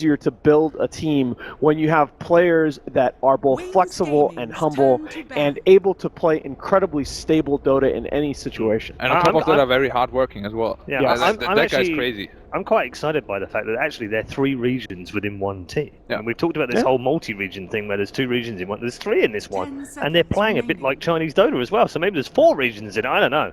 easier to build a team when you have players that are both flexible and humble and able to play incredibly stable Dota in any situation. And on top of that, are very hardworking as well. Yeah, that guy's crazy. I'm quite excited by the fact that actually there are 3 regions within one team. Yeah. And we've talked about this whole multi-region thing where there's 2 regions in one. There's 3 in this one, and they're playing a bit like Chinese Dota as well. So maybe there's 4 regions in it. I don't know.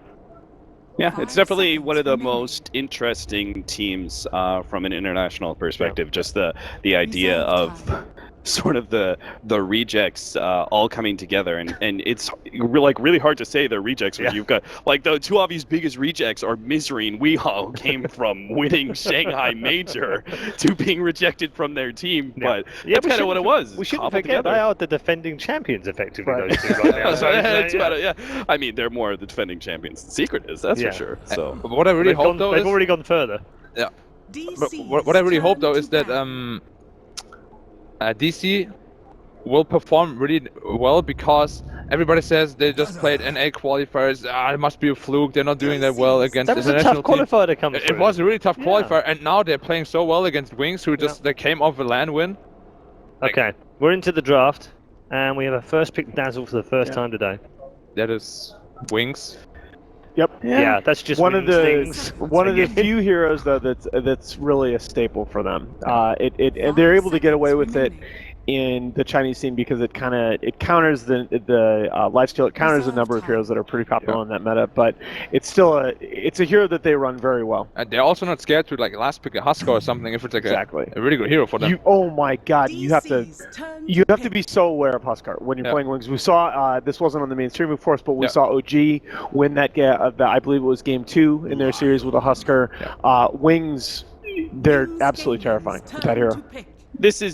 Yeah, it's definitely one of the most interesting teams from an international perspective. Just the idea of sort of the rejects all coming together, and it's really hard to say they're rejects when you've got like the 2 obvious biggest rejects are Misery and Weehaw, who came from winning Shanghai Major to being rejected from their team. But that's kind of what it was. We shouldn't forget they are the defending champions, effectively. Those 2 right now. I mean, they're more the defending champions than Secret is. That's for sure. So what I really hope though they've already gone further. Yeah. But what I really hope though is that DC will perform really well because everybody says they just played NA qualifiers. It must be a fluke. They're not doing that well against the international team. That was a tough qualifier to come through. It was a really tough qualifier, and now they're playing so well against Wings, who just they came off a LAN win. Okay, we're into the draft, and we have a first pick Dazzle for the first time today. That is Wings. Yep. Yeah, that's just one of the few heroes though that's really a staple for them. And they're able to get away with it in the Chinese scene because it counters the lifesteal. It counters a number of heroes that are pretty popular in that meta, but it's still a hero that they run very well. And they're also not scared to like last pick a Husker or something if it's like a really good hero for them. Oh my God, you have to be so aware of Husker when you're playing Wings. We saw this wasn't on the mainstream, of course, but we saw OG win that game. I believe it was game 2 in their series with a Husker. Wings, they're absolutely terrifying with that hero. This is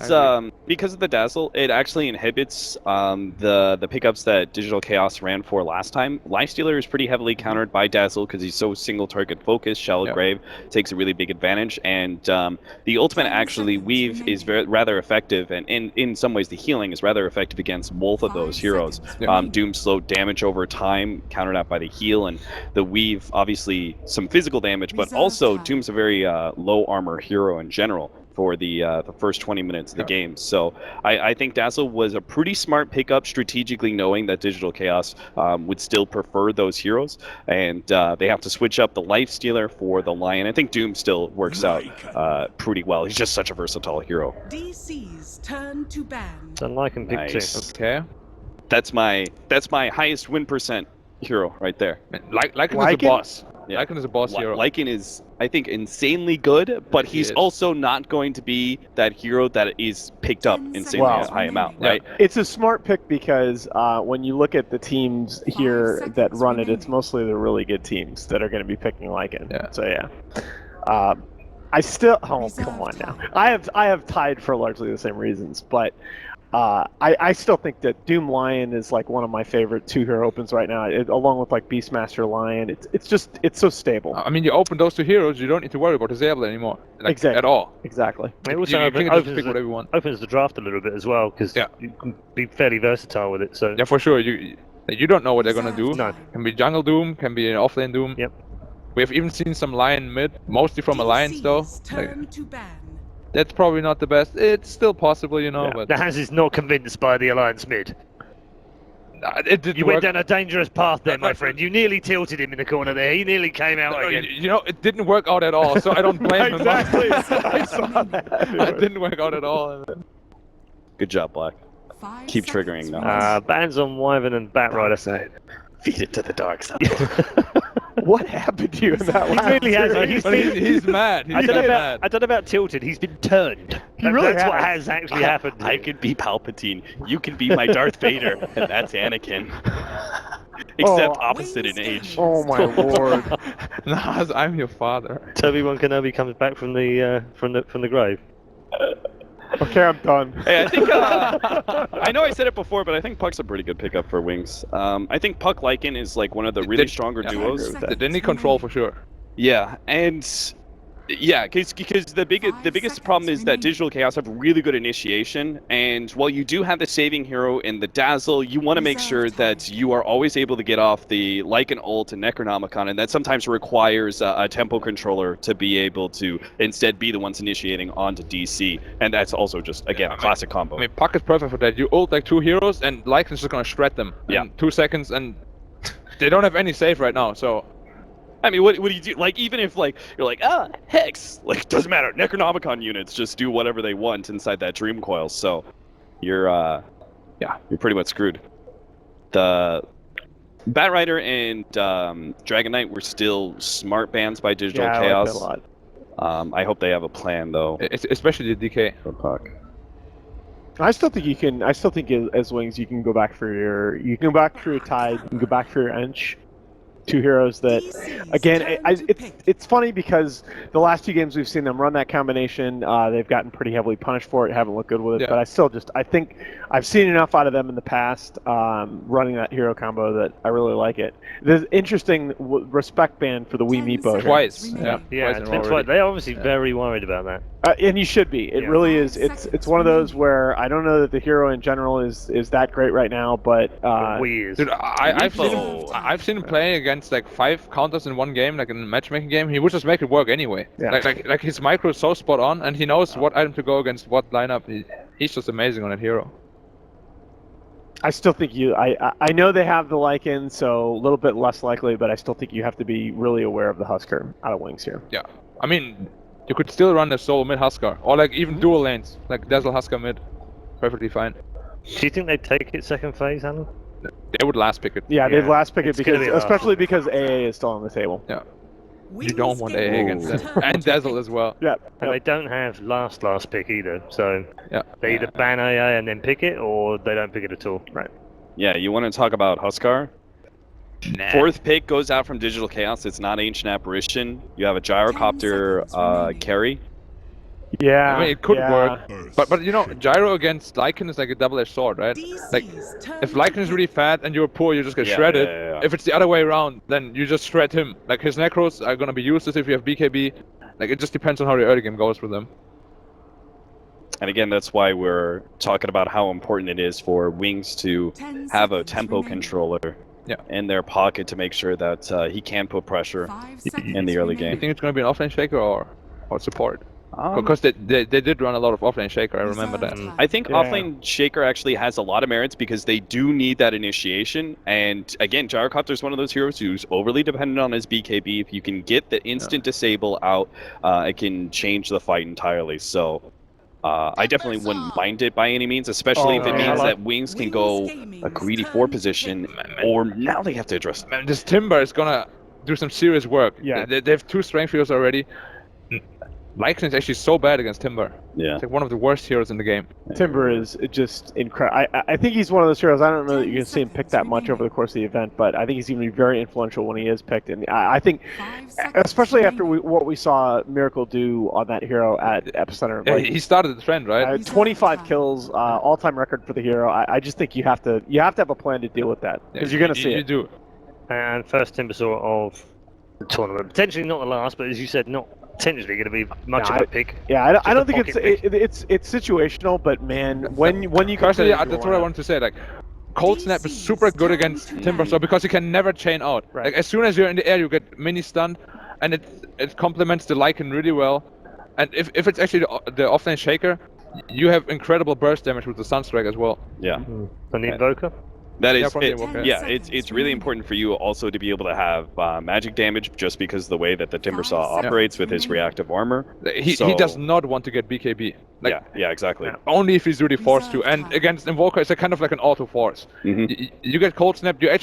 because of the Dazzle, it actually inhibits the pickups that Digital Chaos ran for last time. Lifestealer is pretty heavily countered by Dazzle because he's so single target focused. Shallow Grave takes a really big advantage, and the ultimate actually Weave is rather effective, and in some ways the healing is rather effective against both of those heroes. Doom slow damage over time, countered out by the heal, and the Weave obviously some physical damage, but also Doom's a very low armor hero in general for the first 20 minutes of the game. So I think Dazzle was a pretty smart pickup, strategically knowing that Digital Chaos would still prefer those heroes, and they have to switch up the Lifestealer for the Lion. I think Doom still works out pretty well. He's just such a versatile hero. DC's turn to ban. So Lycan pick 2. Okay. That's my highest win percent hero right there. Lycan is a boss. Yeah. Lycan is a boss hero. Lycan is, I think, insanely good, but he's also not going to be that hero that is picked up insanely high amount, right? It's a smart pick because when you look at the teams here that run it, it's mostly the really good teams that are going to be picking Lycan. So I still come on now. I have tied for largely the same reasons, but I still think that Doom Lion is like one of my favorite 2 hero opens right now, along with like Beastmaster Lion. It's so stable. I mean, you open those 2 heroes, you don't need to worry about Disable anymore. At all. Exactly. It also opens the draft a little bit as well, because you can be fairly versatile with it. So yeah, for sure. You don't know what they're gonna do. No. Can be jungle Doom, can be an offlane Doom. Yep. We have even seen some Lion mid, mostly from Alliance though. That's probably not the best. It's still possible, you know. But Hans is not convinced by the Alliance mid. You went down a dangerous path there, my friend. You nearly tilted him in the corner there. He nearly came out again. You know, it didn't work out at all, so I don't blame him. Exactly. I saw that. It didn't work out at all. Good job, Black. Keep triggering now. Bans on Wyvern and Batrider. Feed it to the dark side. What happened to you in that last really has. He's mad. I don't know about tilted. He's been turned. That's what has actually happened. I could be Palpatine. You can be my Darth Vader, and that's Anakin. Except opposite in age. Oh my lord! Nas, I'm your father. Obi-Wan Kenobi comes back from the grave. Okay, I'm done. Hey, I think I know I said it before, but I think Puck's a pretty good pickup for Wings. I think Puck Lycan is like one of the really stronger duos. Didn't he control for sure? Yeah, and Yeah, because the biggest problem is that Digital Chaos have really good initiation, and while you do have the saving hero in the Dazzle, you want to make sure that you are always able to get off the Lycan ult and Necronomicon, and that sometimes requires a tempo controller to be able to instead be the ones initiating onto DC, and that's also just, again, a classic combo. I mean, Puck is perfect for that. You ult like 2 heroes, and Lycan's just gonna shred them in 2 seconds, and they don't have any save right now, so... I mean, what do you do? Like, even if, like, you're like, Hex! Like, doesn't matter. Necronomicon units just do whatever they want inside that Dream Coil, so you're pretty much screwed. The Batrider and Dragon Knight were still smart bans by Digital Chaos. I like that a lot. I hope they have a plan, though. Especially the DK. For Puck. I still think you can. I still think as wings you can go back for your. You can go back for your Tide. You can go back for your Ench. 2 heroes that, again, it's funny because the last 2 games we've seen them run that combination. They've gotten pretty heavily punished for it. Haven't looked good with it. But I think I've seen enough out of them in the past running that hero combo that I really like it. There's interesting respect ban for the Wii Meepo. Twice. Yeah, it's been twice. They're obviously very worried about that. And you should be. It really is. It's one of those where I don't know that the hero in general is that great right now, but Wii is. Dude, I've seen him play against like 5 counters in one game, like in a matchmaking game. He would just make it work anyway. Yeah. Like his micro is so spot on, and he knows what item to go against what lineup. He's just amazing on that hero. I still think I know they have the Lycan, so a little bit less likely, but I still think you have to be really aware of the Husker out of wings here. Yeah, I mean, you could still run the solo mid Husker, or like even dual lanes, like Dazzle Husker mid, perfectly fine. Do you think they'd take it second phase, Alan? They would last pick it. Yeah, they'd last pick it because, be especially because AA is still on the table. Yeah. You don't want AA against them. And Dazzle as well. Yeah. And they don't have last pick either, so they either Yeah. ban AA and then pick it, or they don't pick it at all. Right. Yeah, you want to talk about Huskar? Nah. 4th pick goes out from Digital Chaos. It's not Ancient Apparition. You have a Gyrocopter carry. Yeah. I mean, it could work, but you know, Gyro against Lycan is like a double-edged sword, right? Like, if Lycan is really fat and you're poor, you just get shredded. If it's the other way around, then you just shred him. Like, his Necros are gonna be useless if you have BKB. Like, it just depends on how the early game goes with them. And again, that's why we're talking about how important it is for Wings to have a tempo controller in their pocket to make sure that he can put pressure in the early You game. think it's gonna be an offlane shaker or support? Because they did run a lot of offlane shaker, I remember that. I think offlane shaker actually has a lot of merits because they do need that initiation. And again, Gyrocopter is one of those heroes who's overly dependent on his BKB. If you can get the instant disable out, it can change the fight entirely. So I definitely wouldn't mind it by any means, especially if it means that Wings can go a greedy 4 position, or now they have to address. Man, this Timber is gonna do some serious work. Yeah. They have 2 strength heroes already. Lycan is actually so bad against Timber. Yeah. It's like one of the worst heroes in the game. Timber is just incredible. I think he's one of those heroes. I don't know that you can see him pick that much over the course of the event, but I think he's going to be very influential when he is picked. And I think, especially after what we saw Miracle do on that hero at Epicenter. Yeah, like, he started the trend, right? 25 kills, all-time record for the hero. I just think you have to have a plan to deal with that because you're going to see it. You do. And first Timber Saw of the tournament. Potentially not the last, but as you said, not potentially going to be much of a pick. Yeah, I don't think it's situational, but man, when you personally, that's what I wanted to say. Like, Cold Snap is super good against Timbersaw because you can never chain out. Right. Like, as soon as you're in the air, you get mini stunned, and it complements the Lycan really well. And if it's actually the offlane shaker, you have incredible burst damage with the Sunstrike as well. Yeah. And the Invoker? That is, from the Invoker. it's really important for you also to be able to have magic damage just because the way that the Timbersaw operates with his reactive armor. He does not want to get BKB. Like, yeah, exactly. Only if he's really forced to. And against Invoker, it's a kind of like an auto force. You get Cold Snap, you're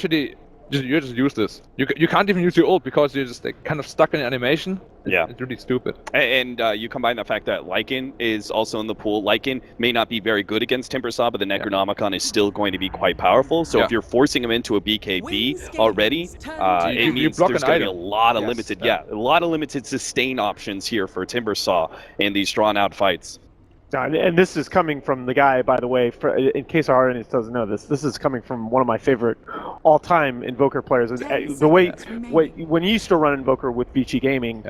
just useless. You can't even use your ult because you're just like kind of stuck in animation. Yeah. It's really stupid. And you combine the fact that Lycan is also in the pool. Lycan may not be very good against Timbersaw, but the Necronomicon is still going to be quite powerful. So if you're forcing him into a BKB already, it means there's going to be a lot of limited sustain options here for Timbersaw in these drawn out fights. And this is coming from the guy, by the way, in case our audience doesn't know this is coming from one of my favorite all-time Invoker players. The way when you used to run Invoker with Vici Gaming,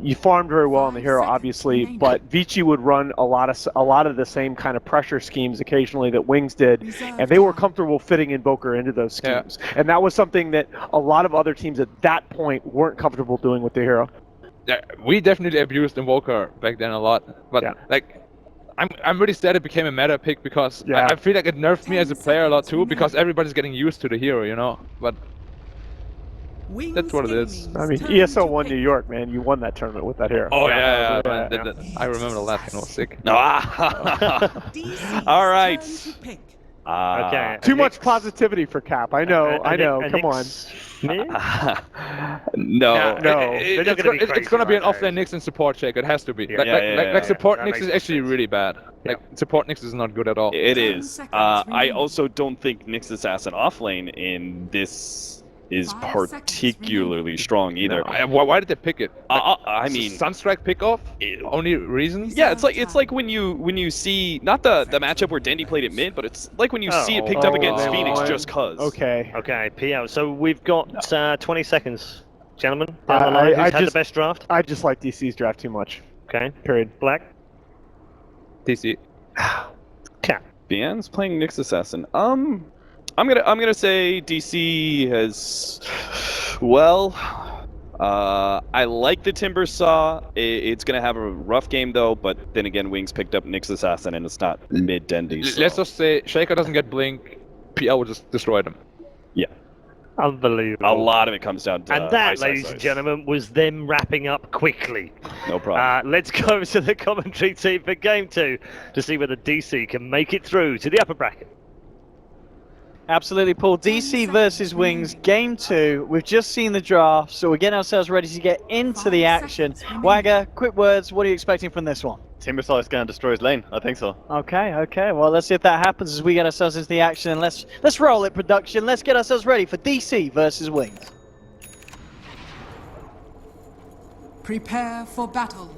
you farmed very well on the hero, obviously, but Vici would run a lot of the same kind of pressure schemes occasionally that Wings did, and they were comfortable fitting Invoker into those schemes. And that was something that a lot of other teams at that point weren't comfortable doing with the hero. Yeah, we definitely abused Invoker back then a lot, but like. I'm really sad it became a meta pick because I feel like it nerfed me as a player a lot too because everybody's getting used to the hero, you know. But that's what it is. I mean, ESO won New York, man. You won that tournament with that hero. Oh yeah. I remember the last one was sick. No. All right. Okay. Too much positivity for Cap. I know. Come on. No. It's gonna be an offlane Nyx and support shake. It has to be. Like support Nyx is actually really bad. Like support Nyx is not good at all. It is. I also don't think Nyx Assassin offlane in this is particularly strong either. No. Why did they pick it? I mean, Sunstrike pick off? Only reason? Yeah, it's like when you see not the matchup where Dendy played it mid, but it's like when you see it picked up against Phoenix just cause. Okay, PL. So we've got 20 seconds, gentlemen. Down the line. Who's had the best draft? I just like DC's draft too much. Okay. Period. Black. DC. Cap. BN's playing Nyx Assassin. I'm gonna say DC has, well, I like the Timber Saw. It's gonna have a rough game though, but then again, Wings picked up Nyx Assassin and it's not mid Dendy. So. Let's just say Shaker doesn't get Blink, PL will just destroy them. Yeah. Unbelievable. A lot of it comes down to and that, ladies and gentlemen, was them wrapping up quickly. No problem. Let's go to the commentary team for Game 2 to see whether DC can make it through to the upper bracket. Absolutely, Paul. DC versus Wings, Game 2. We've just seen the draft, so we're getting ourselves ready to get into the action. Wagger, quick words, what are you expecting from this one? Timbersaw is going to destroy his lane, I think so. Okay. Well, let's see if that happens as we get ourselves into the action. And let's roll it, production. Let's get ourselves ready for DC versus Wings. Prepare for battle.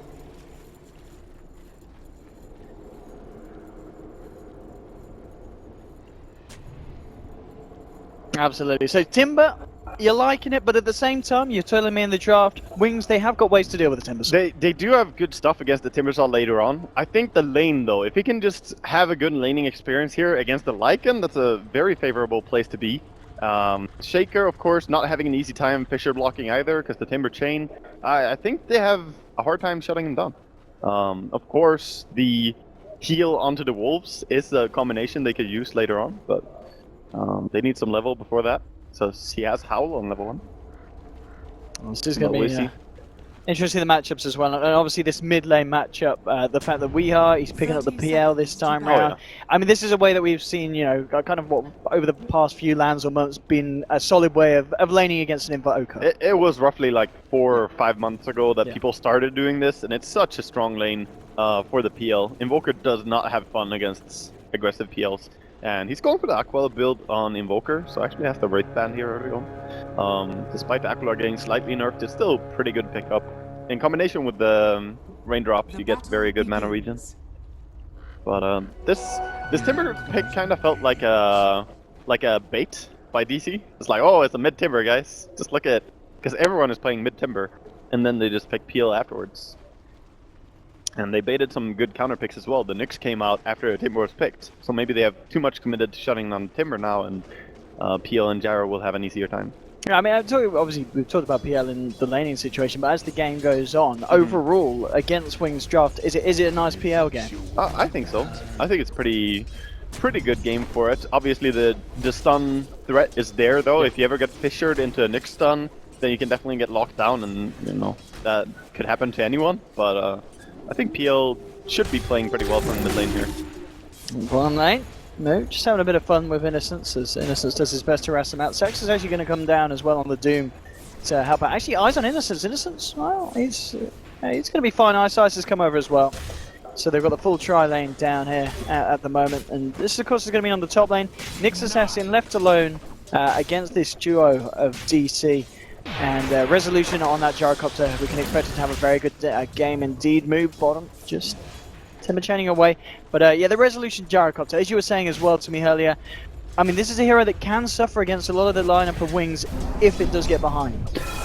Absolutely. So, Timber, you're liking it, but at the same time, you're telling me in the draft, Wings, they have got ways to deal with the Timbersaw. They do have good stuff against the Timbersaw later on. I think the lane, though, if he can just have a good laning experience here against the Lycan, that's a very favorable place to be. Shaker, of course, not having an easy time Fissure blocking either, because the Timber Chain. I think they have a hard time shutting him down. Of course, the heal onto the Wolves is a combination they could use later on, but they need some level before that. So he has Howl on level 1. This is going to be interesting, the matchups as well. And obviously this mid lane matchup, the fact that he's picking up the PL this time round. I mean, this is a way that we've seen, kind of what over the past few lands or months been a solid way of laning against an Invoker. It was roughly like 4 or 5 months ago that people started doing this, and it's such a strong lane for the PL. Invoker does not have fun against aggressive PLs. And he's going for the Aquila build on Invoker, so actually has the Wraith Band here early on. Despite the Aquila getting slightly nerfed, it's still pretty good pickup. In combination with the Raindrops, you get very good mana regen. But this Timber pick kind of felt like a bait by DC. It's like, oh, it's a mid Timber, guys. Just look at, because everyone is playing mid Timber, and then they just pick PL afterwards. And they baited some good counter picks as well. The Nyx came out after Timber was picked, so maybe they have too much committed to shutting down Timber now, and PL and Gyro will have an easier time. Yeah, I mean, obviously we've talked about PL in the laning situation, but as the game goes on, overall against Wings draft, is it a nice PL game? I think so. I think it's pretty good game for it. Obviously the stun threat is there though. If you ever get fissured into a Nyx stun, then you can definitely get locked down, and that could happen to anyone. But I think PL should be playing pretty well from the mid lane here. Bottom lane? No, just having a bit of fun with Innocence, as Innocence does his best to harass them out. Sex is actually going to come down as well on the Doom to help out. Actually, eyes on Innocence. Innocence, well, he's going to be fine. Ice has come over as well. So they've got the full tri-lane down here at the moment. And this, of course, is going to be on the top lane. Nyx Assassin left alone against this duo of DC. And resolution on that gyrocopter, we can expect it to have a very good game indeed. Move bottom, just Timber chaining away. But yeah, the resolution gyrocopter, as you were saying as well to me earlier, I mean, this is a hero that can suffer against a lot of the lineup of wings if it does get behind.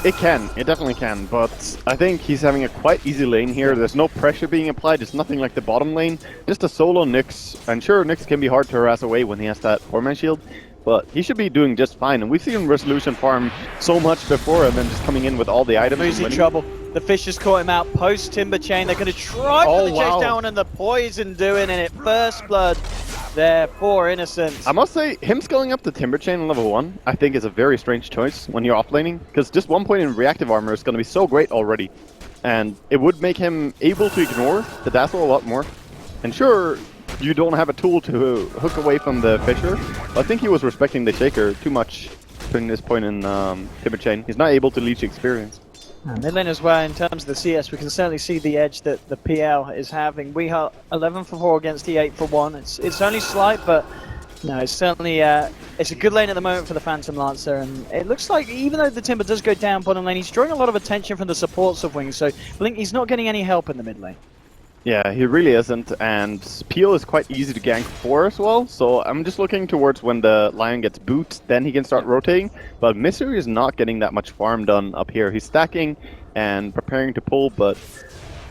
It can, it definitely can, but I think he's having a quite easy lane here. There's no pressure being applied, it's nothing like the bottom lane. Just a solo Nyx, and sure, Nyx can be hard to harass away when he has that 4-man shield, but he should be doing just fine. And we've seen Resolution farm so much before and then just coming in with all the items. He's in trouble. The fish has caught him out post Timber Chain. They're going to try for the chase down, and the poison doing it. First blood there for Innocence. I must say, him scaling up the Timber Chain in level 1, I think is a very strange choice when you're offlaning, because just 1 point in reactive armor is going to be so great already. And it would make him able to ignore the Dazzle a lot more. And sure, you don't have a tool to hook away from the Fisher, but I think he was respecting the Shaker too much putting this point in Timber Chain. He's not able to leech experience. Mid lane as well, in terms of the CS, we can certainly see the edge that the PL is having. We are 11 for 4 against the 8 for 1. It's only slight, but no, it's certainly it's a good lane at the moment for the Phantom Lancer, and it looks like even though the Timber does go down bottom lane, he's drawing a lot of attention from the supports of Wings, so Blink, he's not getting any help in the mid lane. Yeah, he really isn't, and Peel is quite easy to gank for as well, so I'm just looking towards when the Lion gets boots, then he can start rotating, but Mystery is not getting that much farm done up here. He's stacking and preparing to pull, but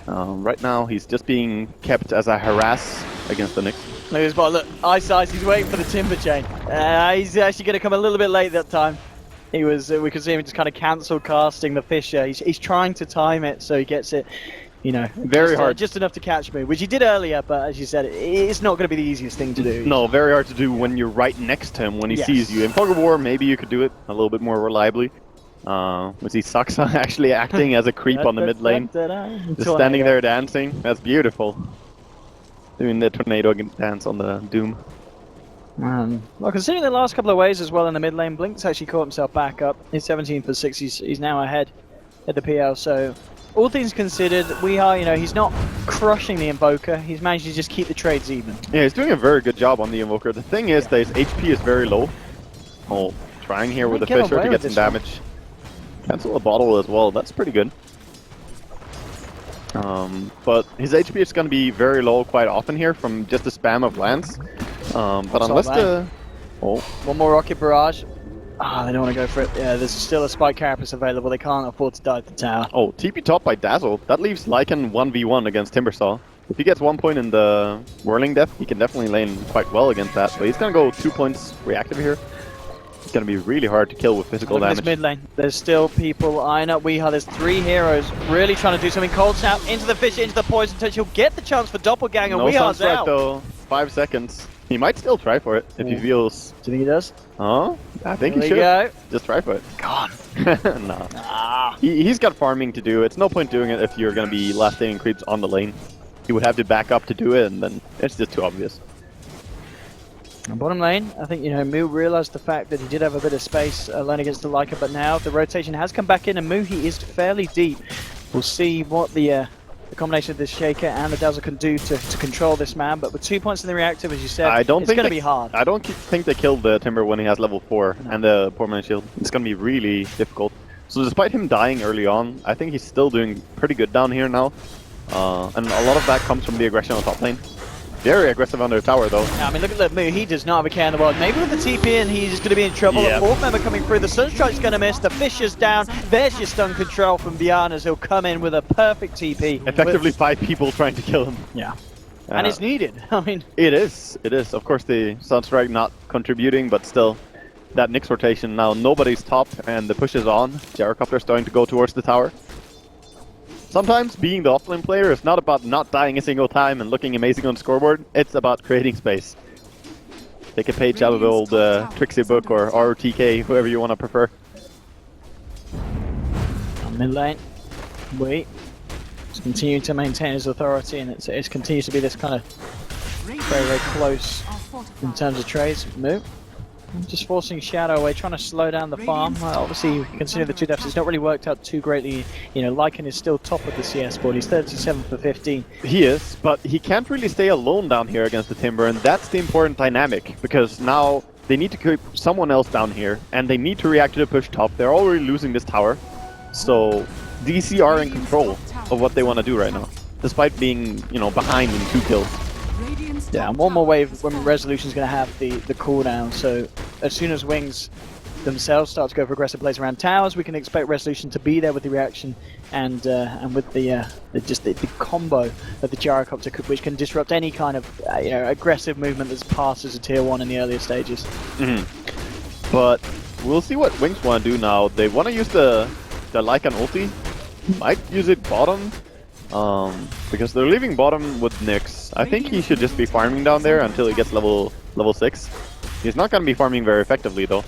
right now he's just being kept as a harass against the Nyx. Look at this bot, look, Ice, he's waiting for the Timber Chain. He's actually going to come a little bit late that time. He was, we could see him just kind of cancel casting the Fisher. He's trying to time it so he gets it. You know, very hard. Just enough to catch me, which he did earlier, but as you said, it's not going to be the easiest thing to do. No, very hard to do when you're right next to him, when he sees you. In Fog of War, maybe you could do it a little bit more reliably. Was he sucks on actually acting as a creep on the mid lane. Just standing there dancing. That's beautiful. Doing the tornado dance on the Doom. Well, considering the last couple of waves as well in the mid lane, Blink's actually caught himself back up. He's 17 for 6. He's now ahead at the PL, so all things considered, we are, you know, he's not crushing the Invoker. He's managed to just keep the trades even. Yeah, he's doing a very good job on the Invoker. The thing is that his HP is very low. Oh, trying here with the Fisher to get some damage. Cancel a bottle as well. That's pretty good. But his HP is going to be very low quite often here from just the spam of Lance. But unless the... Oh. One more Rocket Barrage. Ah, they don't want to go for it. Yeah, there's still a Spike Carapace available. They can't afford to die at the tower. Oh, TP top by Dazzle. That leaves Lycan 1v1 against Timbersaw. If he gets 1 point in the Whirling Death, he can definitely lane quite well against that. But he's going to go 2 points reactive here. It's going to be really hard to kill with physical damage. This mid lane. There's still people eyeing up Weeha. There's 3 heroes really trying to do something. Cold Snap into the Fish, into the Poison Touch. He'll get the chance for Doppelganger. No Weeha's Sunstrike out. Though. 5 seconds. He might still try for it if he feels... Do you think he does? Oh, I think he should. Go. Just try for it. Gone. Nah. He's got farming to do. It's no point doing it if you're going to be last hitting creeps on the lane. He would have to back up to do it, and then it's just too obvious. On bottom lane, I think, you know, Mu realized the fact that he did have a bit of space alone against the Leica, but now the rotation has come back in, and Mu, he is fairly deep. We'll see what the combination of this Shaker and the Dazzle can do to control this man, but with 2 points in the reactive, as you said, it's going to be hard. I don't think they killed the Timber when he has level 4 and the poor man shield. It's going to be really difficult. So despite him dying early on, I think he's still doing pretty good down here now. And a lot of that comes from the aggression on top lane. Very aggressive under the tower, though. Yeah, I mean, look at Mu. He does not have a care in the world. Maybe with the TP in, he's going to be in trouble. Yeah. A 4th member coming through. The Sunstrike's going to miss. The Fisher's down. There's your stun control from Vianas. He'll come in with a perfect TP. Effectively 5 people trying to kill him. Yeah. And it's needed. I mean... It is. It is. Of course, the Sunstrike not contributing, but still, that Nyx rotation now, nobody's top, and the push is on. Gyrocopter starting to go towards the tower. Sometimes being the offlane player is not about not dying a single time and looking amazing on scoreboard. It's about creating space. Take a page out of the old Trixie book or RTK, whoever you want to prefer. Mid lane, wait. Just continue to maintain his authority, and it continues to be this kind of very, very close in terms of trades. Move. Just forcing Shadow away, trying to slow down the farm. Obviously, considering the 2 deaths, it's not really worked out too greatly. You know, Lycan is still top of the CS board. He's 37 for 15. He is, but he can't really stay alone down here against the Timber, and that's the important dynamic, because now they need to keep someone else down here, and they need to react to the push top. They're already losing this tower, so DC are in control of what they want to do right now. despite being, you know, behind in 2 kills. Yeah, and one more wave when Resolution's going to have the cooldown, so as soon as Wings themselves start to go for aggressive plays around towers, we can expect Resolution to be there with the reaction and with the combo of the gyrocopter, which can disrupt any kind of you know, aggressive movement that's past as a tier 1 in the earlier stages. But we'll see what Wings want to do now. They want to use the Lycan ulti. Might use it bottom. Because they're leaving bottom with Nyx. I think he should just be farming down there until he gets level 6. He's not going to be farming very effectively though.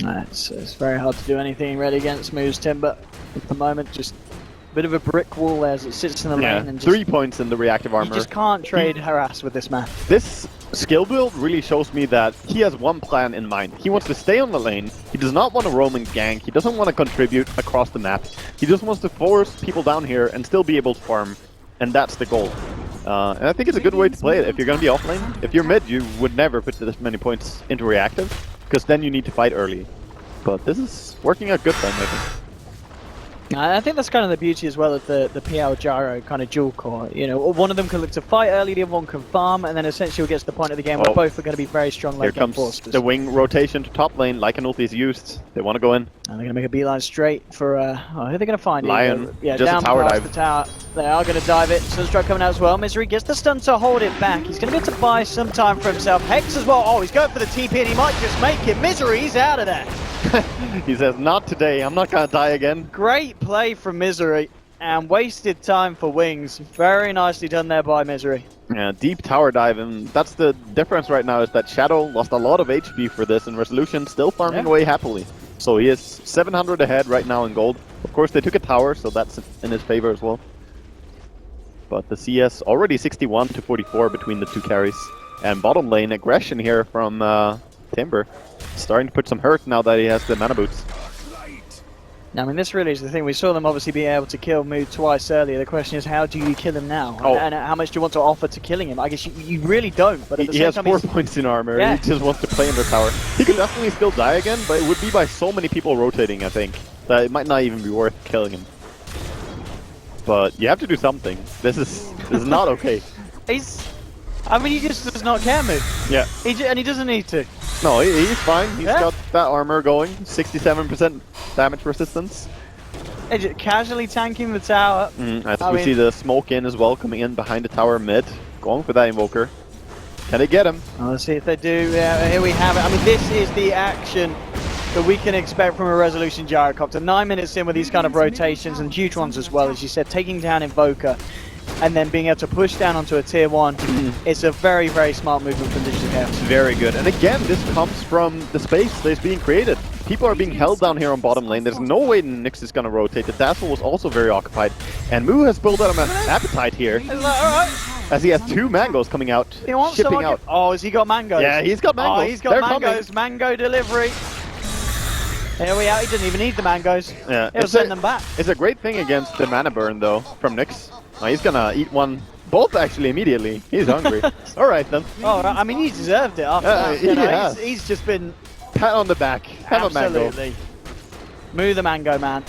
It's very hard to do anything really against Moo's Timber at the moment. Just a bit of a brick wall as it sits in the lane. And just, 3 points in the reactive armor. You just can't trade harass with this man. This skill build really shows me that he has one plan in mind. He wants to stay on the lane. He does not want to roam and gank. He doesn't want to contribute across the map. He just wants to force people down here and still be able to farm. And that's the goal. And I think it's a good way to play it if you're going to be offlane. If you're mid, you would never put this many points into reactive, because then you need to fight early. But this is working out good for him, I think. I think that's kind of the beauty as well of the PL Gyro kind of dual core. You know, one of them can look to fight early, the other one can farm, and then essentially we get to the point of the game where both are going to be very strong late game forces. Here comes the wing rotation to top lane. Lycan ulti is used. They want to go in. And they're going to make a beeline straight for, who are they going to find? Lion, yeah, just down a tower past dive. The tower. They are going to dive it. Sunstrike coming out as well. Misery gets the stun to hold it back. He's going to be able to buy some time for himself. Hex as well. Oh, he's going for the TP and he might just make it. Misery, he's out of there. He says, not today, I'm not gonna die again. Great play from Misery, and wasted time for Wings. Very nicely done there by Misery. Yeah, deep tower dive, and that's the difference right now, is that Shadow lost a lot of HP for this, and Resolution still farming away happily. So he is 700 ahead right now in gold. Of course, they took a tower, so that's in his favor as well. But the CS already 61 to 44 between the 2 carries. And bottom lane aggression here from Timber. Starting to put some hurt now that he has the mana boots. I mean, this really is the thing. We saw them obviously being able to kill Mood twice earlier. The question is, how do you kill him now? And how much do you want to offer to killing him? I guess you really don't. But at the same time, he has 4 points in armor. He just wants to play in the tower. He could definitely still die again, but it would be by so many people rotating, I think, that it might not even be worth killing him. But you have to do something. This is not okay. I mean, he just does not care, Mood. Yeah. And he doesn't need to. No, he's fine. He's got that armor going. 67% damage resistance. Casually tanking the tower. I think we see the smoke in as well, coming in behind the tower mid. Going for that Invoker. Can they get him? Well, let's see if they do. Yeah, here we have it. I mean, this is the action that we can expect from a Resolution Gyrocopter. 9 minutes in with these kind of rotations, and huge ones as well, as you said, taking down Invoker. And then being able to push down onto a tier 1, it's a very, very smart movement from Digital Chaos. Very good. And again, this comes from the space that's being created. People are being held down here on bottom lane. There's no way Nyx is going to rotate. The Dazzle was also very occupied. And Moo has built up an appetite here. As he has 2 mangoes coming out, shipping out. Oh, has he got mangoes? Yeah, he's got mangoes. Oh, he's got mangoes. Mango delivery. Here we are. He didn't even need the mangoes. Yeah, he'll send them back. It's a great thing against the mana burn, though, from Nyx. Oh, he's gonna eat one, both actually immediately. He's hungry. All right then. Oh, I mean, he deserved it after that. He's just been pat on the back. Have a mango. Moo the mango man.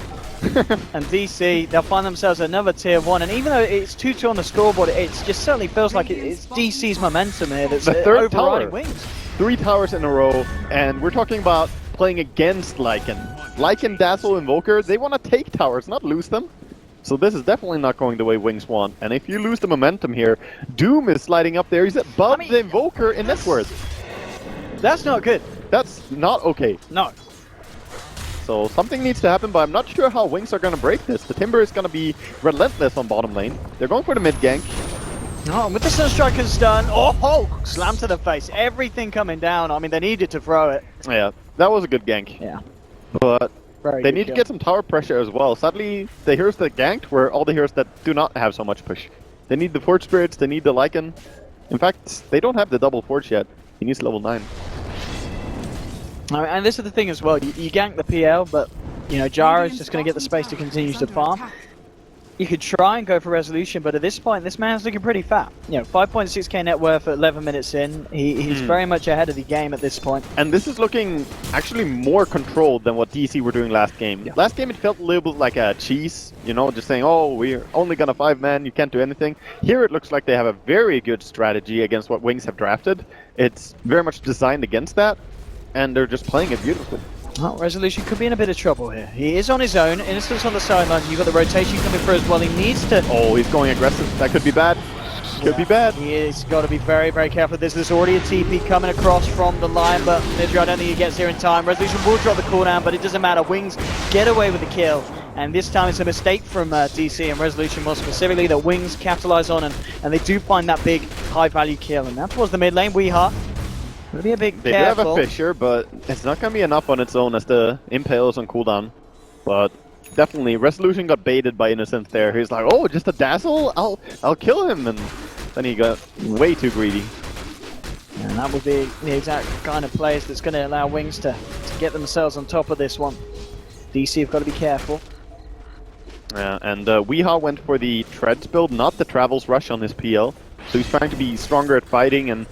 And DC, they'll find themselves another tier 1, and even though it's 2-2 on the scoreboard, it just certainly feels like it's DC's momentum here that's the third overriding tower. Wings. 3 towers in a row, and we're talking about playing against Lycan. Lycan, Dazzle, Invoker, they want to take towers, not lose them. So this is definitely not going the way Wings want. And if you lose the momentum here, Doom is sliding up there. He's above the Invoker in net worth. That's not good. That's not okay. No. So something needs to happen, but I'm not sure how Wings are going to break this. The Timber is going to be relentless on bottom lane. They're going for the mid gank. Oh, with the Sunstriker's stun. Oh, slam to the face. Everything coming down. I mean, they needed to throw it. Yeah, that was a good gank. Yeah. But they need to get some tower pressure as well. Sadly, the heroes that ganked were all the heroes that do not have so much push. They need the Forge Spirits, they need the Lycan. In fact, they don't have the double Forge yet. He needs level 9. And this is the thing as well. You gank the PL, but, you know, Gyro's just going to get the space to continue to farm. You could try and go for resolution, but at this point, this man's looking pretty fat. 5.6k net worth at 11 minutes in. He's very much ahead of the game at this point. And this is looking actually more controlled than what DC were doing last game. Yeah. Last game it felt a little bit like a cheese, just saying, oh, we're only gonna 5-man, you can't do anything. Here it looks like they have a very good strategy against what Wings have drafted. It's very much designed against that, and they're just playing it beautifully. Well, Resolution could be in a bit of trouble here. He is on his own. Innocence on the sideline. You've got the rotation coming through as well. He needs to... Oh, he's going aggressive. That could be bad. Could be bad. He is got to be very, very careful. There's already a TP coming across from the line, but Nidra, I don't think he gets here in time. Resolution will drop the cooldown, but it doesn't matter. Wings get away with the kill. And this time it's a mistake from DC and Resolution more specifically that Wings capitalize on, and they do find that big, high-value kill. And that was the mid lane. Weeha. It'll be a big They careful. do have a Fissure, but it's not going to be enough on its own as the Impale is on cooldown. But definitely, Resolution got baited by Innocence there. He's like, oh, just a Dazzle? I'll kill him. And then he got way too greedy. And that would be the exact kind of plays that's going to allow Wings to get themselves on top of this one. DC have got to be careful. Yeah, and Weeha went for the Treads build, not the Travels Rush on his PL. So he's trying to be stronger at fighting and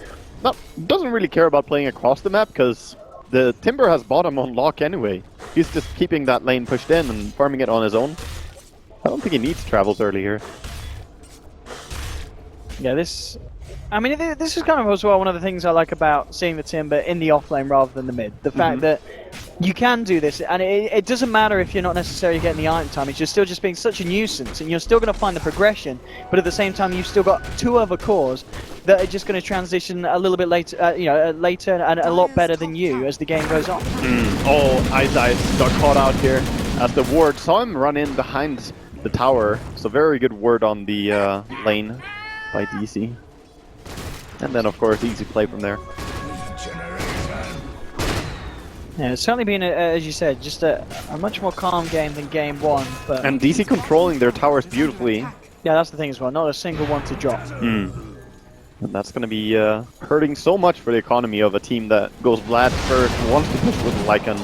doesn't really care about playing across the map because the Timber has bottom on lock anyway. He's just keeping that lane pushed in and farming it on his own. I don't think he needs Travels early here. Yeah, this is kind of as well one of the things I like about seeing the Timber in the off lane rather than the mid. The fact that you can do this, and it doesn't matter if you're not necessarily getting the item time, it's just still just being such a nuisance, and you're still going to find the progression, but at the same time you've still got two other cores that are just going to transition a little bit later, later and a lot better than you as the game goes on. Oh, Ice got caught out here as the ward saw him run in behind the tower, so very good word on the lane by DC. And then, of course, easy play from there. Yeah, it's certainly been, as you said, just a much more calm game than game one. But And DC controlling their towers beautifully. yeah, that's the thing as well. Not a single one to drop. And that's going to be hurting so much for the economy of a team that goes Vlad first, wants to push with Lycan,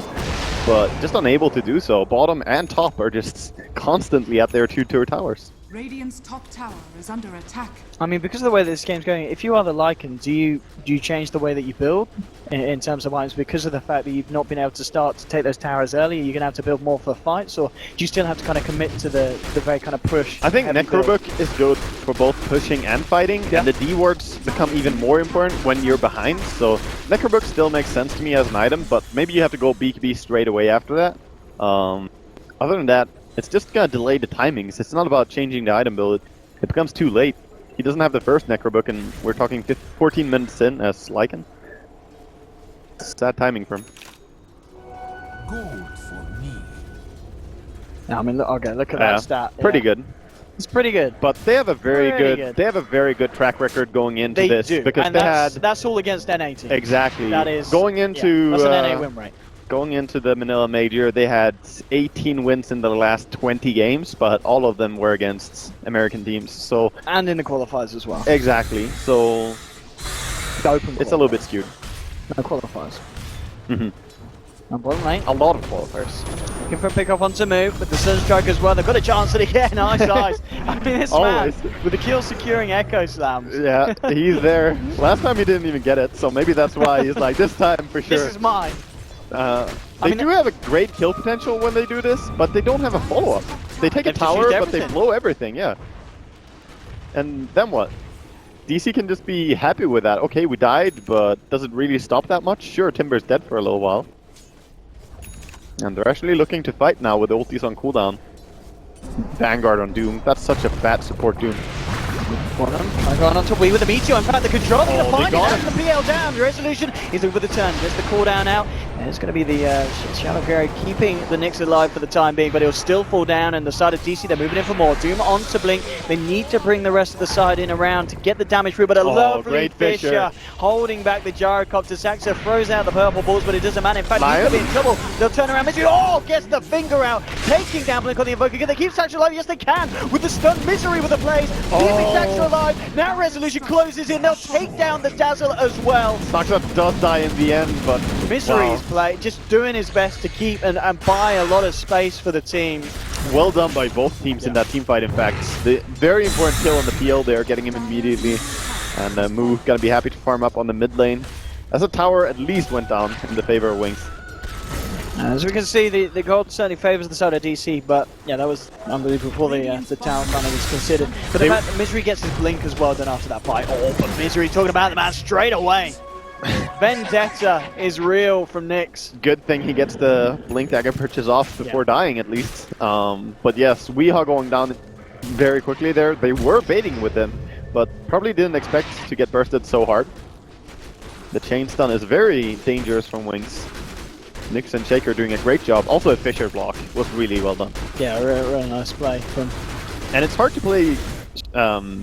but just unable to do so. Bottom and top are just constantly at their two-tier towers. Radiant's top tower is under attack. I mean, because of the way this game's going, if you are the Lycan, do you change the way that you build in terms of items because of the fact that you've not been able to start to take those towers early? Are you going to have to build more for fights, or do you still have to kind of commit to the very kind of push? I think heavy build? Necrobook is good for both pushing and fighting, and the D-wards become even more important when you're behind, so Necrobook still makes sense to me as an item, but maybe you have to go BKB straight away after that. Other than that, it's just gonna delay the timings. It's not about changing the item build. It becomes too late. He doesn't have the first Necrobook, and we're talking 14 minutes in as Lycan. Sad timing for him. Gold for me. I mean, look at that stat. Pretty Yeah. good. It's pretty good. But they have a very Pretty good, good. They have a very good track record going into They this do, because and they that's all against NA teams. exactly That is going into that's an NA win rate. going into the Manila Major. They had 18 wins in the last 20 games, but all of them were against American teams. So And in the qualifiers as well. exactly. So The open it's a little bit skewed. No qualifiers. Mhm. And bottom lane, A lot of qualifiers. looking for a pick off on to move with the Sunstrike as well. They've got a chance at it again. Nice eyes. I mean, this man with the kill securing Echo Slams. Yeah, he's there. Last time he didn't even get it, so maybe that's why he's like, this time for sure. This is mine. They do have a great kill potential when they do this, but they don't have a follow-up. They take a They've just tower, used but they everything. blow everything, yeah. And then what? DC can just be happy with that. Okay, we died, but does it really stop that much? Sure, Timber's dead for a little while. And they're actually looking to fight now with ultis on cooldown. Vanguard on Doom. That's such a bad support Doom. I'm going on to Wee with the Meteor. In fact, the control going to they find it. got That's him. the PL down. The Resolution is over the turn. Gets the cooldown out. And it's going to be the Shadow Fury keeping the Nyx alive for the time being, but it'll still fall down. And the side of DC, they're moving in for more. Doom on to Blink. They need to bring the rest of the side in around to get the damage through, but a lovely great Fissure holding back the Gyrocopter. Saxa throws out the purple balls, but it doesn't matter. In fact, he's going to be in trouble. They'll turn around. Misery, gets the finger out. Taking down Blink on the Invoker. Can they keep Saxa alive? Yes, they can. With the stun, Misery with the plays. Keeping Saxa alive. Now Resolution closes in. They'll take down the Dazzle as well. Saxa does die in the end, but Misery's play, just doing his best to keep and buy a lot of space for the team. well done by both teams in that team fight, in fact. The very important kill on the PL there, getting him immediately. And Mu gonna be happy to farm up on the mid lane. As a tower at least went down in the favor of Wings. As we can see, the gold certainly favours the side of DC, but yeah, that was unbelievable before the tower kind of was considered. But the fact that Misery gets his blink as well done after that fight. Oh, but Misery talking about the man straight away. Vendetta is real from Nyx. Good thing he gets the Blink Dagger purchase off before dying, at least. But yes, Weehaw going down very quickly there. They were baiting with him, but probably didn't expect to get bursted so hard. The chain stun is very dangerous from Wings. Nyx and Shaker doing a great job. Also a Fisher block was really well done. Yeah, real nice play from... And it's hard to play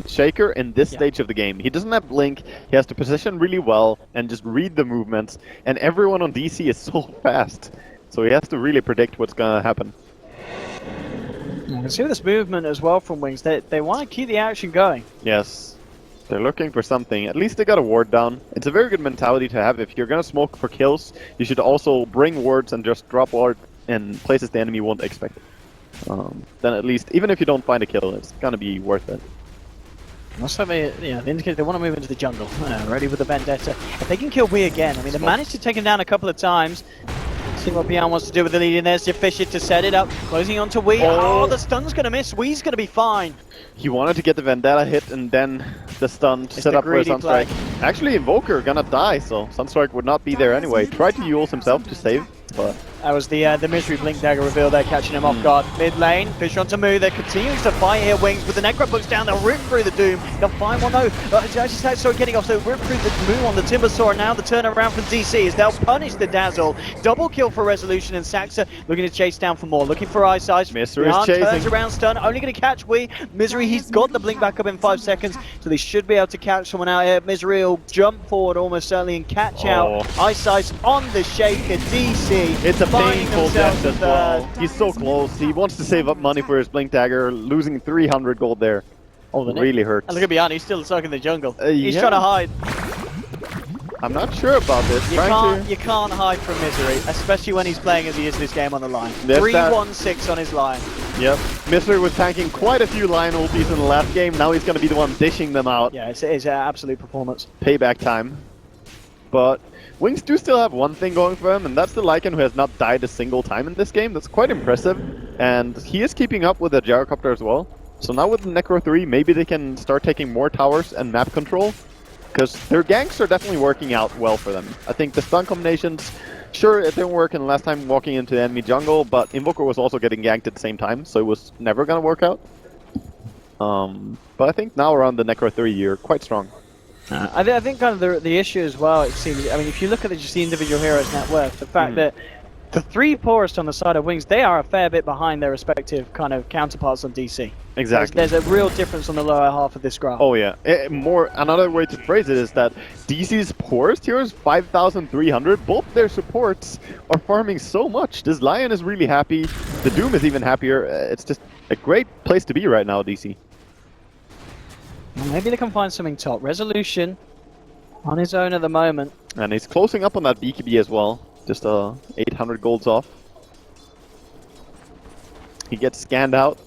Shaker in this stage of the game. He doesn't have Blink, he has to position really well and just read the movements, and everyone on DC is so fast. So he has to really predict what's gonna happen. You can see this movement as well from Wings. They want to keep the action going. Yes. They're looking for something. At least they got a ward down. It's a very good mentality to have. If you're gonna smoke for kills, you should also bring wards and just drop ward in places the enemy won't expect. Then at least, even if you don't find a kill, it's gonna be worth it. Also, they indicate they want to move into the jungle. Ready with the Vendetta. If they can kill Wee again, I mean, they managed to take him down a couple of times. See what Beyond wants to do with the lead in there. Fisher to set it up, closing onto Wee. Oh, the stun's gonna miss. Wee's gonna be fine. He wanted to get the Vendetta hit and then the stun set up for a Sunstrike. Actually, Invoker gonna die, so Sunstrike would not be there anyway. Tried to use himself to save, but... That was the Misery Blink Dagger reveal there, catching him off guard. Mid lane, Fisher onto Mu. They're continuing to fight here. Wings with the Necro books down. They'll rip through the Doom. They'll find one though. Sorry, getting off. So rip through the Mu on the Timbersaw. Now the turnaround from DC is they'll punish the Dazzle. Double kill for Resolution, and Saxa looking to chase down for more. Looking for Ice Ice. Misery is chasing. Turns around stun. Only going to catch Wee. Misery, he's got the blink back up in 5 seconds. So they should be able to catch someone out here. Misery will jump forward almost certainly and catch out Ice Ice on the Shaker. DC. It's a painful death as well. He's so close. He wants to save up money for his Blink Dagger, losing 300 gold there. Oh, the really hurts. And look at Beyond, he's still stuck in the jungle. He's trying to hide. I'm not sure about this. You can't hide from Misery, especially when he's playing as he is this game on the line. 3-1-6 on his line. Yep. Misery was tanking quite a few line ultis in the last game. Now he's going to be the one dishing them out. Yeah, it's an absolute performance. Payback time. But Wings do still have one thing going for him, and that's the Lycan who has not died a single time in this game. That's quite impressive. And he is keeping up with the Gyrocopter as well. So now with the Necro 3, maybe they can start taking more towers and map control. Because their ganks are definitely working out well for them. I think the stun combinations, sure, it didn't work in the last time walking into the enemy jungle, but Invoker was also getting ganked at the same time, so it was never going to work out. But I think now around the Necro 3, you're quite strong. I think kind of the issue as well, it seems, I mean, if you look at just the individual heroes' net worth, the fact that the 3 poorest on the side of Wings, they are a fair bit behind their respective kind of counterparts on DC. Exactly. There's a real difference on the lower half of this graph. Oh yeah. Another way to phrase it is that DC's poorest heroes, 5,300, both their supports are farming so much. This Lion is really happy. The Doom is even happier. It's just a great place to be right now, DC. Well, maybe they can find something top. Resolution on his own at the moment. And he's closing up on that BKB as well. Just 800 golds off. He gets scanned out.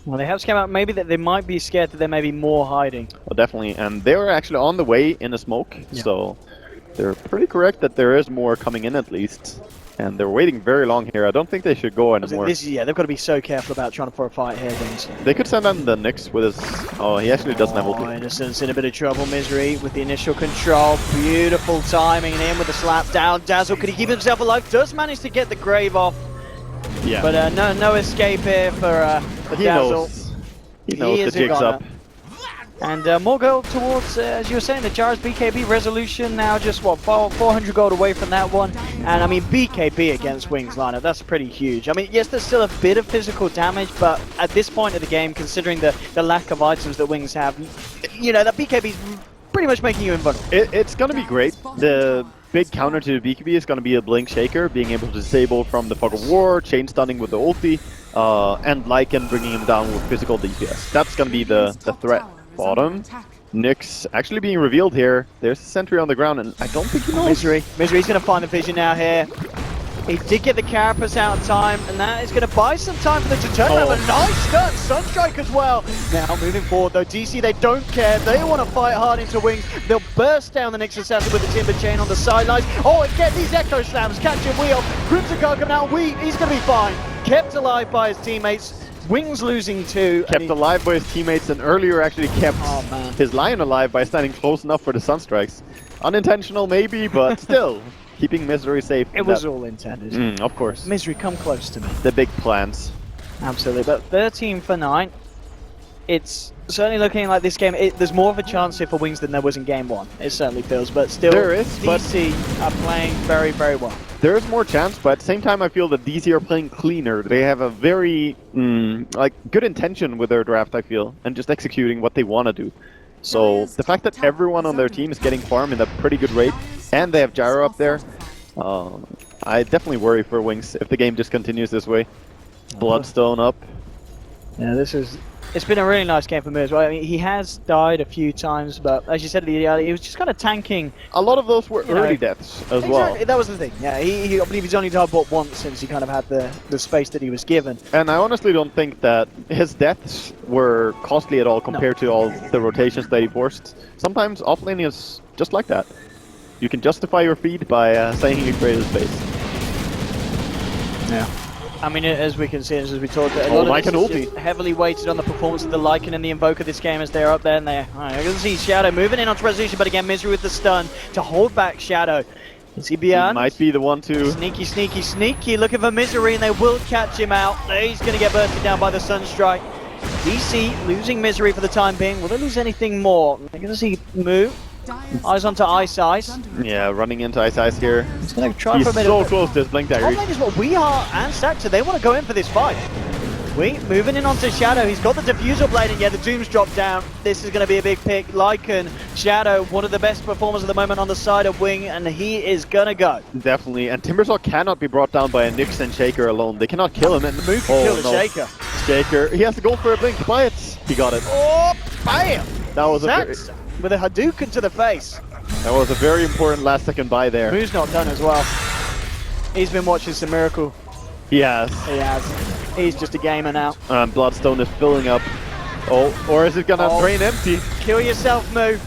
Well, they have scanned out. Maybe that they might be scared that there may be more hiding. Well, definitely. And they were actually on the way in a smoke. Yeah. So they're pretty correct that there is more coming in at least. And they're waiting very long here. I don't think they should go anymore. They've got to be so careful about trying for a fight here, Wings. They could send on the Nyx with his... Oh, he actually doesn't have ulti. Innocence in a bit of trouble. Misery with the initial control. Beautiful timing, and in with the slap down. Dazzle, could he keep himself alive? Does manage to get the grave off. Yeah. But no escape here for Dazzle. He knows the jig's up. And more gold towards, as you were saying, the Jars BKB Resolution now just, what, 400 gold away from that one. And I mean, BKB against Wings lineup, that's pretty huge. I mean, yes, there's still a bit of physical damage, but at this point of the game, considering the lack of items that Wings have, you know, that BKB's pretty much making you invulnerable. It's going to be great. The big counter to the BKB is going to be a Blink Shaker, being able to disable from the Fog of War, chain stunning with the ulti, and Lycan bringing him down with physical DPS. That's going to be the threat. Bottom. Nyx actually being revealed here. There's a sentry on the ground, and I don't think he knows. Misery's going to find the vision now here. He did get the Carapace out of time, and that is going to buy some time for them to turn around. A nice stun, Sunstrike as well. Now moving forward though, DC, they don't care. They want to fight hard into Wings. They'll burst down the next assassin with the Timber Chain on the sidelines. Oh, and get these Echo Slams, catch him wheel. Crimson Guard coming out, he's going to be fine. Kept alive by his teammates. Wings losing 2. Kept alive by his teammates, and earlier actually kept his Lion alive by standing close enough for the Sunstrikes. Unintentional maybe, but still. Keeping Misery safe. It was all intended. Of course. Misery, come close to me. The big plans. Absolutely, but 13 for 9. It's certainly looking like this game, there's more of a chance here for Wings than there was in game 1. It certainly feels, but still, there is, DC are playing very, very well. There is more chance, but at the same time I feel that DC are playing cleaner. They have a very good intention with their draft, I feel, and just executing what they want to do. So the fact that everyone on their team is getting farm in a pretty good rate, and they have Gyro up there, I definitely worry for Wings if the game just continues this way. Bloodstone up. Yeah, it's been a really nice game for me as well. I mean, he has died a few times, but as you said at the early, he was just kind of tanking. A lot of those were early deaths as well. That was the thing. Yeah, I believe he's only died but once since he kind of had the space that he was given. And I honestly don't think that his deaths were costly at all compared to all the rotations that he forced. Sometimes offlane is just like that. You can justify your feed by saying you created space. Yeah. I mean, as we can see, as we talked, a lot of this is heavily weighted on the performance of the Lycan and the Invoker this game as they're up there and there. Alright, I can see Shadow moving in onto Resolution, but again, Misery with the stun to hold back Shadow. Is he beyond? He might be the one to... Sneaky, sneaky, sneaky, looking for Misery, and they will catch him out. He's going to get bursted down by the Sunstrike. DC losing Misery for the time being. Will they lose anything more? They're going to see move. Eyes onto Ice Ice. Yeah, running into Ice Ice here. He's going to try for a bit so close to his Blink Dagger. Top lane is what we are and Spectre. They want to go in for this fight. We moving in onto Shadow. He's got the Diffusal Blade, and yeah, the Doom's dropped down. This is going to be a big pick. Lycan, Shadow, one of the best performers at the moment on the side of Wing, and he is going to go. Definitely, and Timbersaw cannot be brought down by a Nyx and Shaker alone. They cannot kill him. And the move can kill the Shaker. Shaker, he has to go for a Blink. Buy it. He got it. Oh, bam! That was with a Hadouken to the face. That was a very important last second buy there. Move's not done as well. He's been watching some Miracle. He has. He has. He's just a gamer now. And Bloodstone is filling up. Oh, or is it gonna drain empty? Kill yourself, Moo.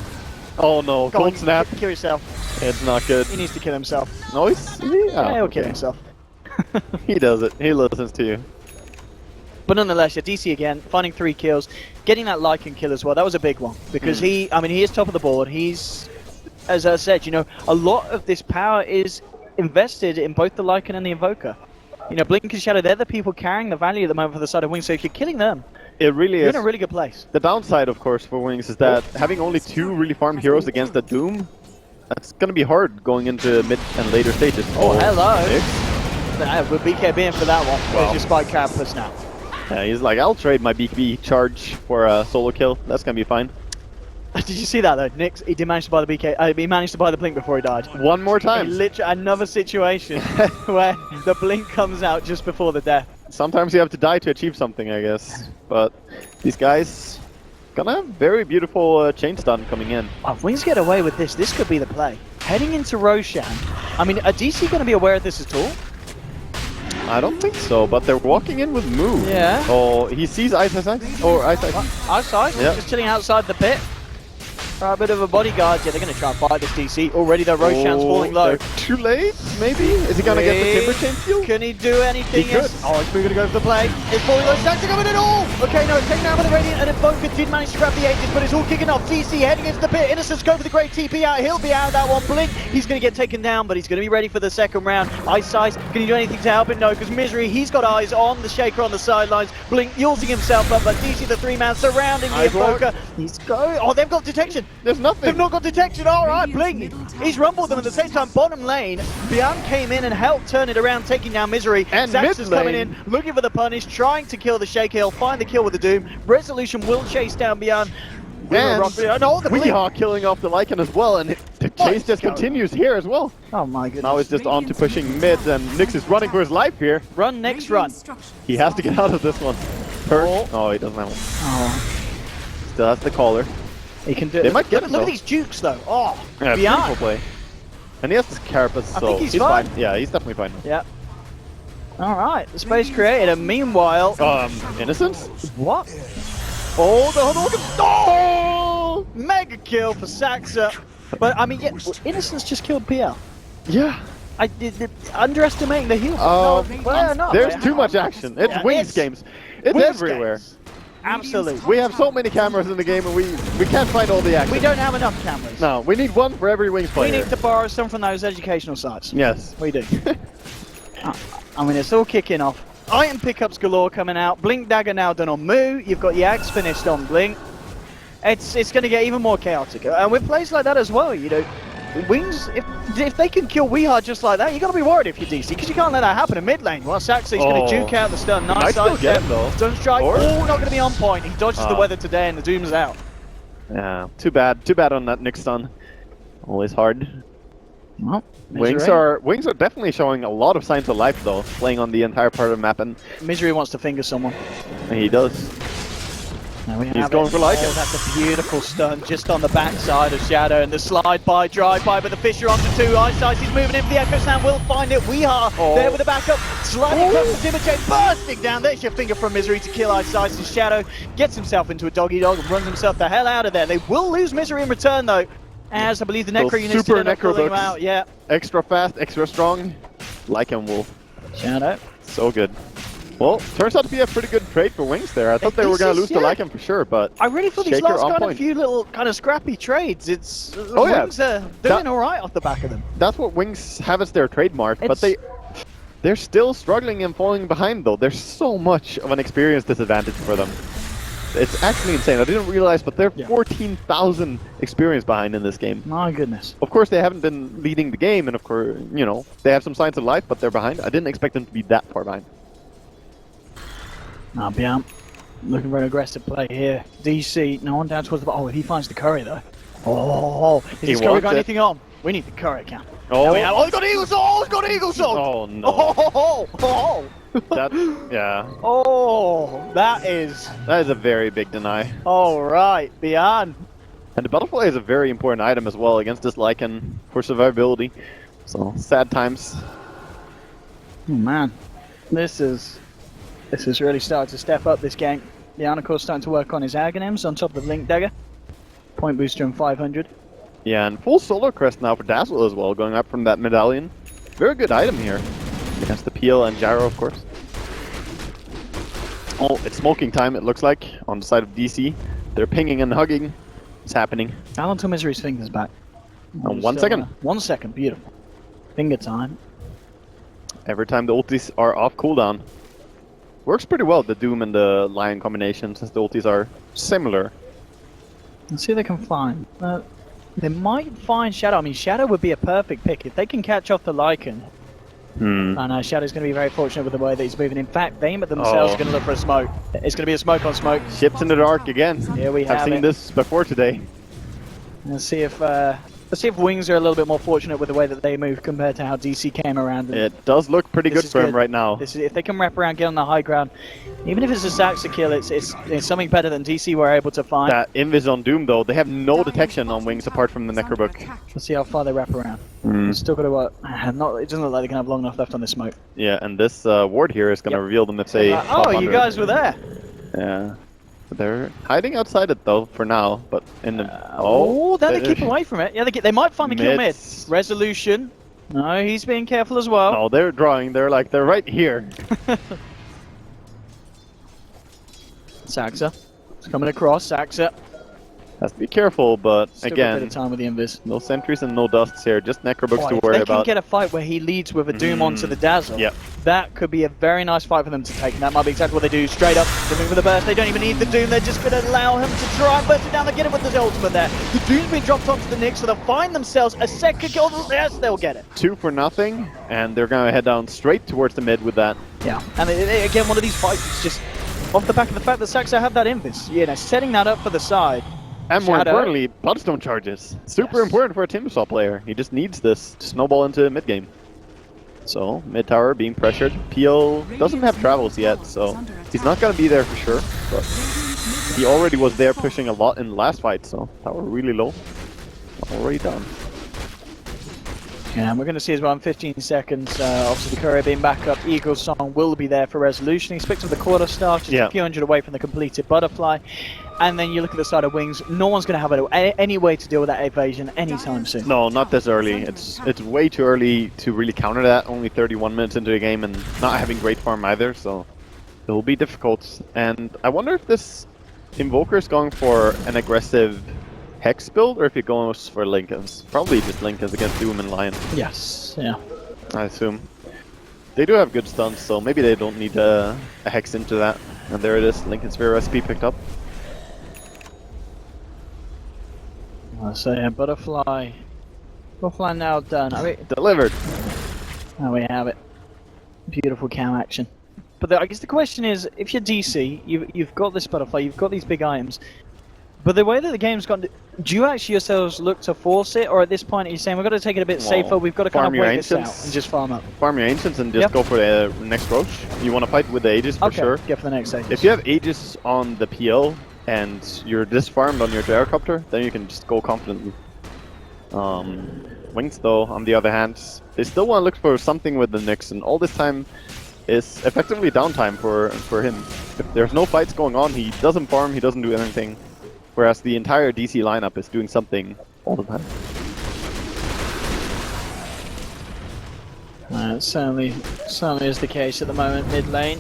Oh no, cold snap. Kill yourself. It's not good. He needs to kill himself. No, he'll kill himself. He does it. He listens to you. But nonetheless, yeah, DC again, finding 3 kills, getting that Lycan kill as well. That was a big one because he is top of the board. He's, as I said, you know, a lot of this power is invested in both the Lycan and the Invoker. You know, Blink and Shadow, they're the people carrying the value at the moment for the side of Wings. So if you're killing them, it really you're is in a really good place. The downside, of course, for Wings is that having only 2 really farmed heroes against the Doom, that's going to be hard going into mid and later stages. Oh, hello. With BKB in for that one. There's your Spike Carapace now. Yeah, he's like, I'll trade my BKB charge for a solo kill. That's going to be fine. Did you see that though? Nyx, he did manage to buy the BK. He managed to buy the Blink before he died. One more time. Literally another situation where the Blink comes out just before the death. Sometimes you have to die to achieve something, I guess. But these guys gonna have very beautiful chain stun coming in. Oh, if Wings get away with this, this could be the play. Heading into Roshan. I mean, are DC going to be aware of this at all? I don't think so, but they're walking in with Moo. Yeah. Oh, he sees Ice Ice. Or Ice Ice. Ice Ice, just chilling outside the pit. A bit of a bodyguard. Yeah, they're going to try and fight this DC. Already the Roshan's falling low. Too late, maybe? Is he going to get the Timber Chain steal? Can he do anything? He could. Oh, he's going to go for the play. It's falling low. Stacks are coming at all. Okay, no, it's taken down by the Radiant, and Invoker did manage to grab the Aegis, but it's all kicking off. DC heading into the pit. Innocence go for the great TP out. He'll be out of that one. Blink, he's going to get taken down, but he's going to be ready for the second round. Ice Ice, can he do anything to help it? No, because Misery, he's got eyes on the Shaker on the sidelines. Blink using himself up, but DC, the 3-man surrounding the Invoker. He's going. Oh, they've got detection. There's nothing. They've not got detection. All right, Blink. He's rumbled them at the same time. Bottom lane, Beyond came in and helped turn it around, taking down Misery. And Zax is coming in, looking for the punish, trying to kill the Shaker. He'll find the kill with the Doom. Resolution will chase down Beyond. And Weehaw killing off the Lycan as well, and the chase just continues here as well. Oh my goodness. Now it's just on to pushing mid, and Nyx is running for his life here. Run, next run. He has to get out of this one. Oh, he doesn't have one. Oh. Still has the collar. He can do it. They might get Look at these jukes though. Oh, yeah, Beyond. beautiful play. And he has this Carapace, so I think he's fine. Yeah, he's definitely fine. Yeah. Alright, the space created, and meanwhile... Innocence? What? Oh, the Hadouken! Oh! Mega kill for Saxa. But, I mean, yeah, Innocence just killed PL. Yeah. I did underestimating the heal. Oh, well, no. There's too much action. It's Wings games. It's everywhere. Games. Absolutely. We have so many cameras in the game and we can't find all the action. We don't have enough cameras. No, we need one for every Wings player. We need to borrow some from those educational sites. Yes. We do. I mean, it's all kicking off. Item pickups galore coming out. Blink Dagger now done on Moo. You've got Yags finished on Blink. It's going to get even more chaotic. And with plays like that as well, you know, Wings, if they can kill Weehard just like that, you got to be worried if you're DC, because you can't let that happen in mid lane. Well, Saxy's going to juke out the stun. Nice side step. Stun strike. Oh, not going to be on point. He dodges the weather today, and the Doom's out. Yeah, too bad. Too bad on that Nick stun. Always hard. Well, Wings are definitely showing a lot of signs of life though, playing on the entire part of the map, and Misery wants to finger someone. He does. He's going for like it. That's a beautiful stun just on the backside of Shadow, and the slide by, drive by, but the Fisher onto 2. Ice Ice, he's moving in for the Echo Sound, will find it. We are there with the backup, sliding across the Timber Chain, bursting down. There's your finger from Misery to kill Ice Ice, and Shadow gets himself into a doggy dog and runs himself the hell out of there. They will lose Misery in return though, as I believe the Necro units super did end up pulling him Necro out. Yeah. Extra fast, extra strong. Lycan Wolf. Shadow. So good. Well, turns out to be a pretty good trade for Wings there. I thought they were going to lose to Lycan for sure, but I really thought these last kind of few little kind of scrappy trades. It's Wings are doing all right off the back of them. That's what Wings have as their trademark, but they're still struggling and falling behind though. There's so much of an experience disadvantage for them. It's actually insane. I didn't realize, but they're 14,000 experience behind in this game. My goodness. Of course, they haven't been leading the game, and of course, you know, they have some signs of life, but they're behind. I didn't expect them to be that far behind. Now, Biam, looking for an aggressive play here. DC, no one down towards the... Oh, if he finds the curry, though. Oh, has his curry got anything on? We need the curry count. Oh, he's got Eagle Sword! He's got Eagle Sword! Oh, no. Oh. That, yeah. Oh, that is a very big deny. All right, Bian. And the Butterfly is a very important item as well against this Lycan for survivability. So, sad times. Oh, man. This is really starting to step up this game. Bian, of course, starting to work on his Aghanims on top of the Blink Dagger. Point booster in 500. Yeah, and full Solar Crest now for Dazzle as well, going up from that medallion. Very good item here. Against the Peel and Gyro, of course. Oh, it's smoking time, it looks like, on the side of DC. They're pinging and hugging. It's happening. How long till Misery's finger's back? 1 second. 1 second, beautiful. Finger time. Every time the ultis are off cooldown. Works pretty well, the Doom and the Lion combination, since the ultis are similar. Let's see if they can find. They might find Shadow. I mean, Shadow would be a perfect pick. If they can catch off the Lycan. And Shadow's going to be very fortunate with the way that he's moving. In fact, they aim at themselves, going to look for a smoke. It's going to be a smoke on smoke. Ships in the dark again. Here we have I've seen this before today. Let's see if Wings are a little bit more fortunate with the way that they move compared to how DC came around. It does look pretty good for him right now. If they can wrap around, get on the high ground, even if it's a Saxa kill, it's something better than DC were able to find. That Invis on Doom though, they have no detection on Wings apart from the Necrobook. Let's see how far they wrap around. Still got to it doesn't look like they can have long enough left on this smoke. Yeah, and this ward here is going to reveal them if they oh, you guys were there. Yeah. They're hiding outside it though for now, but in the they keep away from it. Yeah, they might find the kill mid. Resolution. No, he's being careful as well. Oh, they're drawing. They're right here. Saxa. It's coming across. Saxa. Has to be careful, but Still again, got a bit of time with the Invis. No sentries and no dusts here. Just Necrobooks to worry If they can about. get a fight where he leads with a Doom onto the Dazzle, that could be a very nice fight for them to take, and that might be exactly what they do. Straight up, they're moving with the burst. They don't even need the Doom. They're just going to allow him to try and burst it down. They get him with the ultimate there. The Doom's been dropped onto the Nick, so they'll find themselves a second kill. Yes, they'll get it. 2 for nothing, and they're going to head down straight towards the mid with that. Yeah, and again, one of these fights is just off the back of the fact that Saxa have that Invis. You know, setting that up for the side. And more importantly, Bloodstone charges. Super important for a Timbersaw player. He just needs this to snowball into mid game. So, mid tower being pressured. Peel doesn't have travels yet, so he's not going to be there for sure. But he already was there pushing a lot in the last fight, so tower really low. Already done. Yeah, and we're going to see as well in 15 seconds, obviously the courier being back up, Eagle's Song will be there for resolution. Expect with the quarter star, just a few hundred away from the completed butterfly. And then you look at the side of Wings, no one's going to have any way to deal with that evasion anytime soon. No, not this early. It's way too early to really counter that, only 31 minutes into the game and not having great farm either, so it will be difficult. And I wonder if this Invoker is going for an aggressive Hex build, or if he goes for Lincolns. Probably just Lincolns against Doom and Lion. Yes, yeah. I assume. They do have good stuns, so maybe they don't need a Hex into that. And there it is, Lincoln Sphere recipe picked up. So yeah, Butterfly now done. I mean, delivered! There we have it. Beautiful cam action. But I guess the question is, if you're DC, you've got this Butterfly, you've got these big items, but the way that the game's gone, do you actually yourselves look to force it, or at this point are you saying we've got to take it a bit safer, we've got to kind of wait this out and just farm up? Farm your Ancients and just go for the next Roach. You want to fight with the Aegis for sure. Go for the next Aegis. If you have Aegis on the PL and you're disfarmed on your Gyrocopter, then you can just go confidently. Wings though, on the other hand, they still want to look for something with the Nyx, and all this time is effectively downtime for him. If there's no fights going on, he doesn't farm, he doesn't do anything. Whereas the entire DC lineup is doing something all the time. Certainly is the case at the moment, mid lane.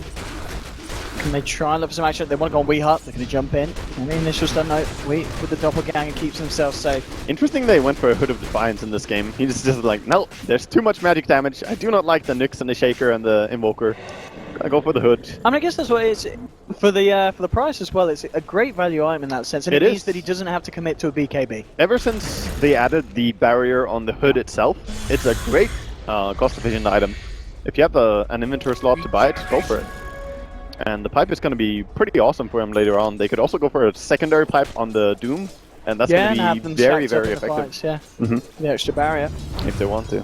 Can they try and look for some action? They want to go on Weehart, they're going to jump in. And the initial stun note, with the doppelganger keeps themselves safe. Interesting they went for a Hood of Defiance in this game. He's just like, no, there's too much magic damage. I do not like the Nyx and the Shaker and the Invoker. I go for the Hood. I mean, I guess that's what it is. For the price as well, it's a great value item in that sense. And it means that he doesn't have to commit to a BKB. Ever since they added the barrier on the Hood itself, it's a great cost-efficient item. If you have an inventory slot to buy it, go for it. And the pipe is going to be pretty awesome for him later on. They could also go for a secondary pipe on the Doom, and that's going to be very, very effective. Fights, the extra barrier. If they want to.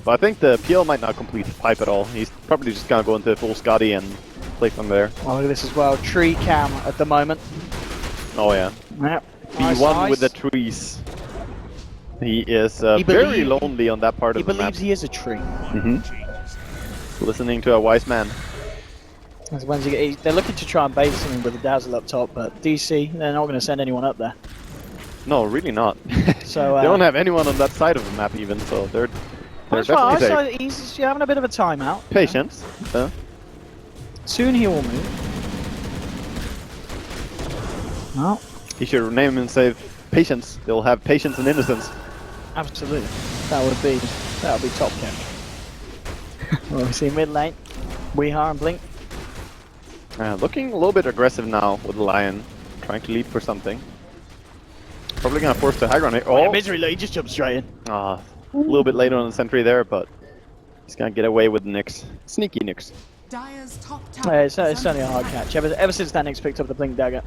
But I think the PL might not complete the pipe at all. He's probably just going to go into full Scotty and play from there. Oh, look at this as well. Tree cam at the moment. Oh, yeah. Yep. B1 with the trees. He is very lonely on that part of the map. He believes he is a tree. Listening to a wise man. They're looking to try and bait something with the Dazzle up top, but DC, they're not going to send anyone up there. No, really not. So they don't have anyone on that side of the map even, so they're definitely safe. He's having a bit of a timeout. Patience. Soon he will move. No. He should rename him and say Patience. They'll have patience and innocence. Absolutely. That would be top cap. Well, we see mid lane. Weehar and Blink. Looking a little bit aggressive now with the Lion, trying to lead for something. Probably gonna force the high ground here. Oh, Misery Lane just jumped straight in. A little bit later on the sentry there, but he's gonna get away with Nyx. Sneaky Nyx. It's only a hard catch. Ever since that Nyx picked up the Blink Dagger,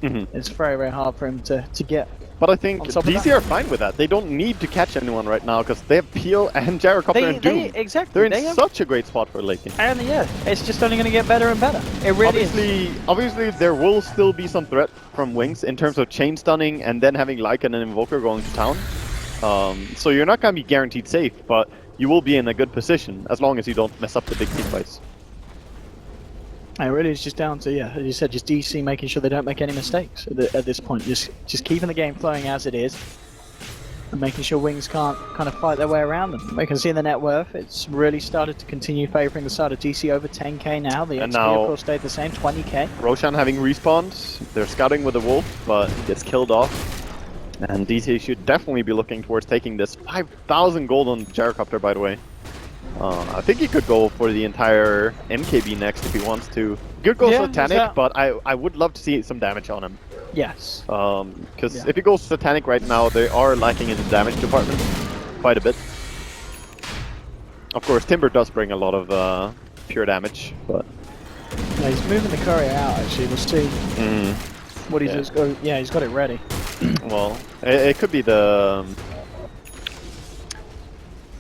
it's very, very hard for him to get. But I think DC are fine with that. They don't need to catch anyone right now because they have Peel and Gyrocopter and Doom. Exactly. They're in such a great spot for late game. And yeah, it's just only going to get better and better. It really is. Obviously, there will still be some threat from Wings in terms of chain stunning and then having Lycan and Invoker going to town. So you're not going to be guaranteed safe, but you will be in a good position as long as you don't mess up the big team fights. It really is just down to, as you said, just DC making sure they don't make any mistakes at this point. Just keeping the game flowing as it is, and making sure Wings can't kind of fight their way around them. We can see in the net worth, it's really started to continue favouring the side of DC over 10k now. The XP of course stayed the same, 20k. Roshan having respawns, they're scouting with the Wolf, but he gets killed off. And DC should definitely be looking towards taking this 5,000 gold on Gyrocopter, by the way. I think he could go for the entire MKB next if he wants to. He could go Satanic, but I would love to see some damage on him. Yes. Because if he goes Satanic right now, they are lacking in the damage department quite a bit. Of course, Timber does bring a lot of pure damage, but... Yeah, he's moving the courier out, actually. We'll see what he's just got. Yeah, he's got it ready. Well, it could be the...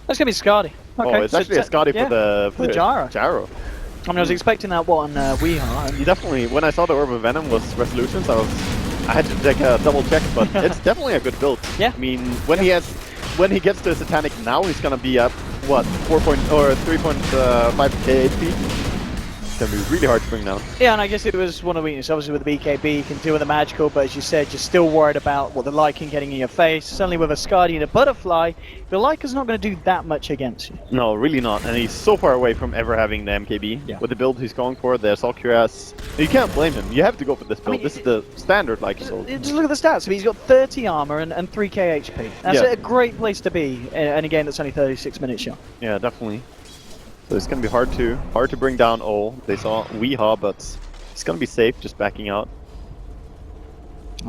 That's going to be Skadi. Okay, it's actually a Skadi for the Gyro. Gyro. I mean, I was expecting that on Weehar. You definitely, when I saw the Orb of Venom was Resolutions, I had to take a double check, but it's definitely a good build. Yeah. I mean, when he has when he gets to the Satanic now, he's gonna be at what 3.5k HP. It's gonna be really hard to bring down. Yeah, and I guess it was one of the weaknesses. Obviously, with the BKB, you can deal with the magical, but as you said, you're still worried about what the Lycan getting in your face. Suddenly, with a Skadi and a Butterfly, the Lycan's not going to do that much against you. No, really not. And he's so far away from ever having the MKB. With the build he's going for, the Assault Cuirass. You can't blame him. You have to go for this build. I mean, this is the standard like so. Just look at the stats. I mean, he's got 30 armor and 3k HP. That's a great place to be in a game that's only 36 minutes shot. Yeah, definitely. So it's gonna be hard to bring down all. They saw Weehaw, but it's gonna be safe just backing out.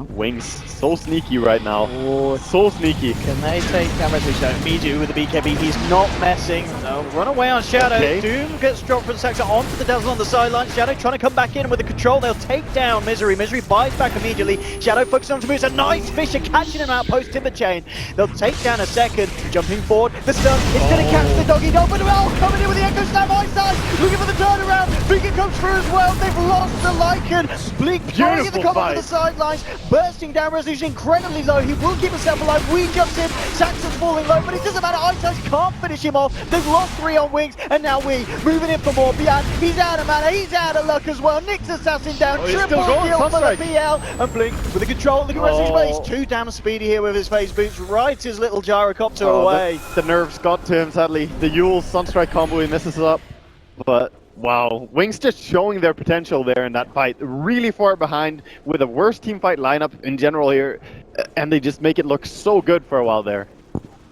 Wings so sneaky right now. Oh, so sneaky. Can they take down Resolution? Meepo with the BKB, he's not messing. No, run away on Shadow. Okay. Doom gets dropped from the sector onto the Dazzle on the sideline. Shadow trying to come back in with the control. They'll take down Misery. Misery buys back immediately. Shadow focuses on to moves. A nice Fisher catching him out post Timber Chain. They'll take down a second. Jumping forward. The stun is going to catch the doggy dog. But coming in with the Echo Slam eyesight. Looking for the turnaround. Beacon comes through as well. They've lost the Lycan. Blink trying to come off the sidelines. Bursting down Resolution incredibly low. He will keep himself alive. We jumps in. Saxon's falling low, but it doesn't matter. Eyesight can't finish him off. They've lost 3 on Wings, and now we moving in for more. Beyond, he's out of mana. He's out of luck as well. Nick's Assassin down. Triple kill for the PL. And Blink with the control. Look at Resolution, but he's too damn speedy here with his phase boots. Right his little gyrocopter away. The nerves got to him sadly. The Yule Sunstrike combo, he messes up. But wow, Wings just showing their potential there in that fight. Really far behind with a worst team fight lineup in general here, and they just make it look so good for a while there.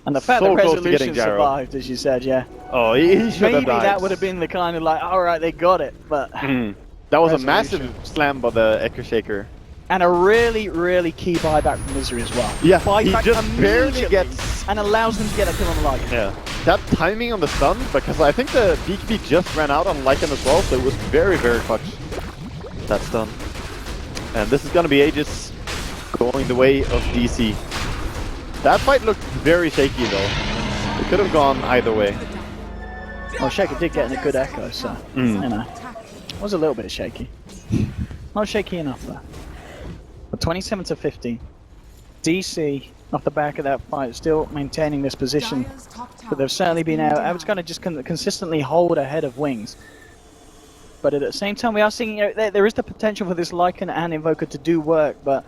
And the fact that Resolution survived, as you said, Oh, he should have died. Maybe that would have been the kind of like, alright, they got it, but... That was a massive slam by the Echo Shaker. And a really, really key buyback from Misery as well. Yeah, buyback he just barely gets... And allows them to get a kill on the Lycan. Yeah. That timing on the stun, because I think the BKB just ran out on Lycan as well, so it was very, very clutch. That stun. And this is gonna be Aegis going the way of DC. That fight looked very shaky though. It could have gone either way. Well, Shaker did get in a good echo, so, you know. It was a little bit shaky. Not shaky enough though. But 27 to 15. DC, off the back of that fight, still maintaining this position. But they've certainly been out. I was going to just consistently hold ahead of Wings. But at the same time, we are seeing there is the potential for this Lycan and Invoker to do work, but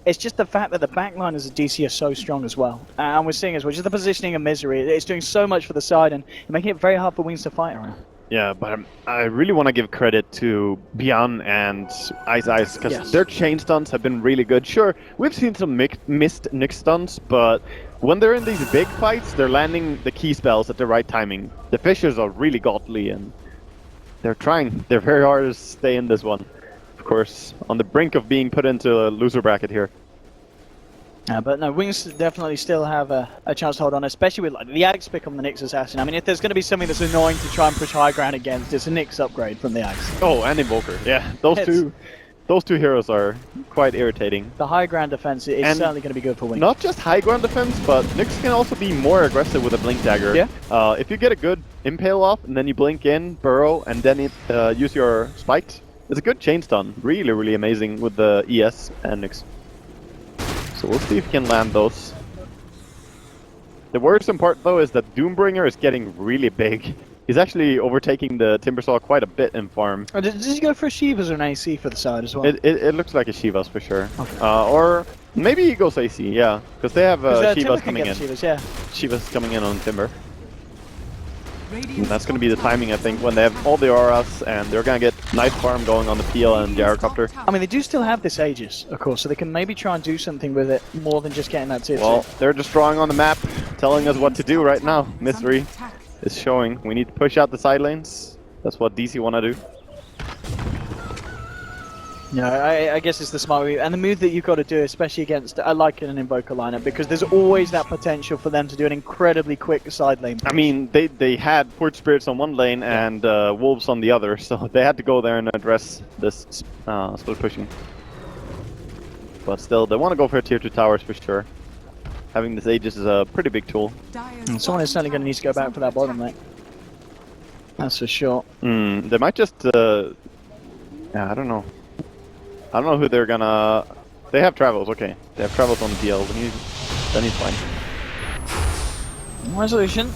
it's just the fact that the backliners of DC are so strong as well. And we're seeing as well, just the positioning of Misery. It's doing so much for the side and making it very hard for Wings to fight around. Yeah, but I really want to give credit to Beyond and Ice because their chain stuns have been really good. Sure, we've seen some missed Nick stuns, but when they're in these big fights, they're landing the key spells at the right timing. The Fishers are really godly, and they're trying. They're very hard to stay in this one. Of course, on the brink of being put into a loser bracket here. But no, Wings definitely still have a chance to hold on, especially with like the Axe pick on the Nyx Assassin. I mean, if there's going to be something that's annoying to try and push high ground against, it's a Nyx upgrade from the Axe. Oh, and Invoker. Yeah, those two heroes are quite irritating. The high ground defense is certainly going to be good for Wings. Not just high ground defense, but Nyx can also be more aggressive with a Blink Dagger. Yeah. If you get a good Impale off, and then you blink in, burrow, and then use your Spiked, it's a good chain stun. Really, really amazing with the ES and Nyx. So we'll see if he can land those. The worrisome part though is that Doombringer is getting really big. He's actually overtaking the Timbersaw quite a bit in farm. Does he go for a Shivas or an AC for the side as well? It looks like a Shivas for sure. Okay. Or maybe he goes AC, yeah. Because they have Shivas coming in. Shivas coming in on Timber. And that's going to be the timing, I think, when they have all the auras and they're going to get nice farm going on the PL and Gyrocopter. I mean, they do still have this Aegis, of course, so they can maybe try and do something with it more than just getting that tier 2. Well, they're just drawing on the map, telling us what to do right now. Misery is showing. We need to push out the side lanes. That's what DC want to do. Yeah, I guess it's the smart move, and the move that you've got to do, especially against a Lycan and Invoker lineup, because there's always that potential for them to do an incredibly quick side lane push. I mean, they had Port Spirits on one lane and Wolves on the other, so they had to go there and address this split pushing. But still, they want to go for tier 2 towers for sure. Having this Aegis is a pretty big tool. And someone is certainly going to need to go back for that bottom lane. That's for sure. They might just... yeah, I don't know. I don't know who they're gonna... They have Travels, okay. They have Travels on the PL, then he's fine. Resolution.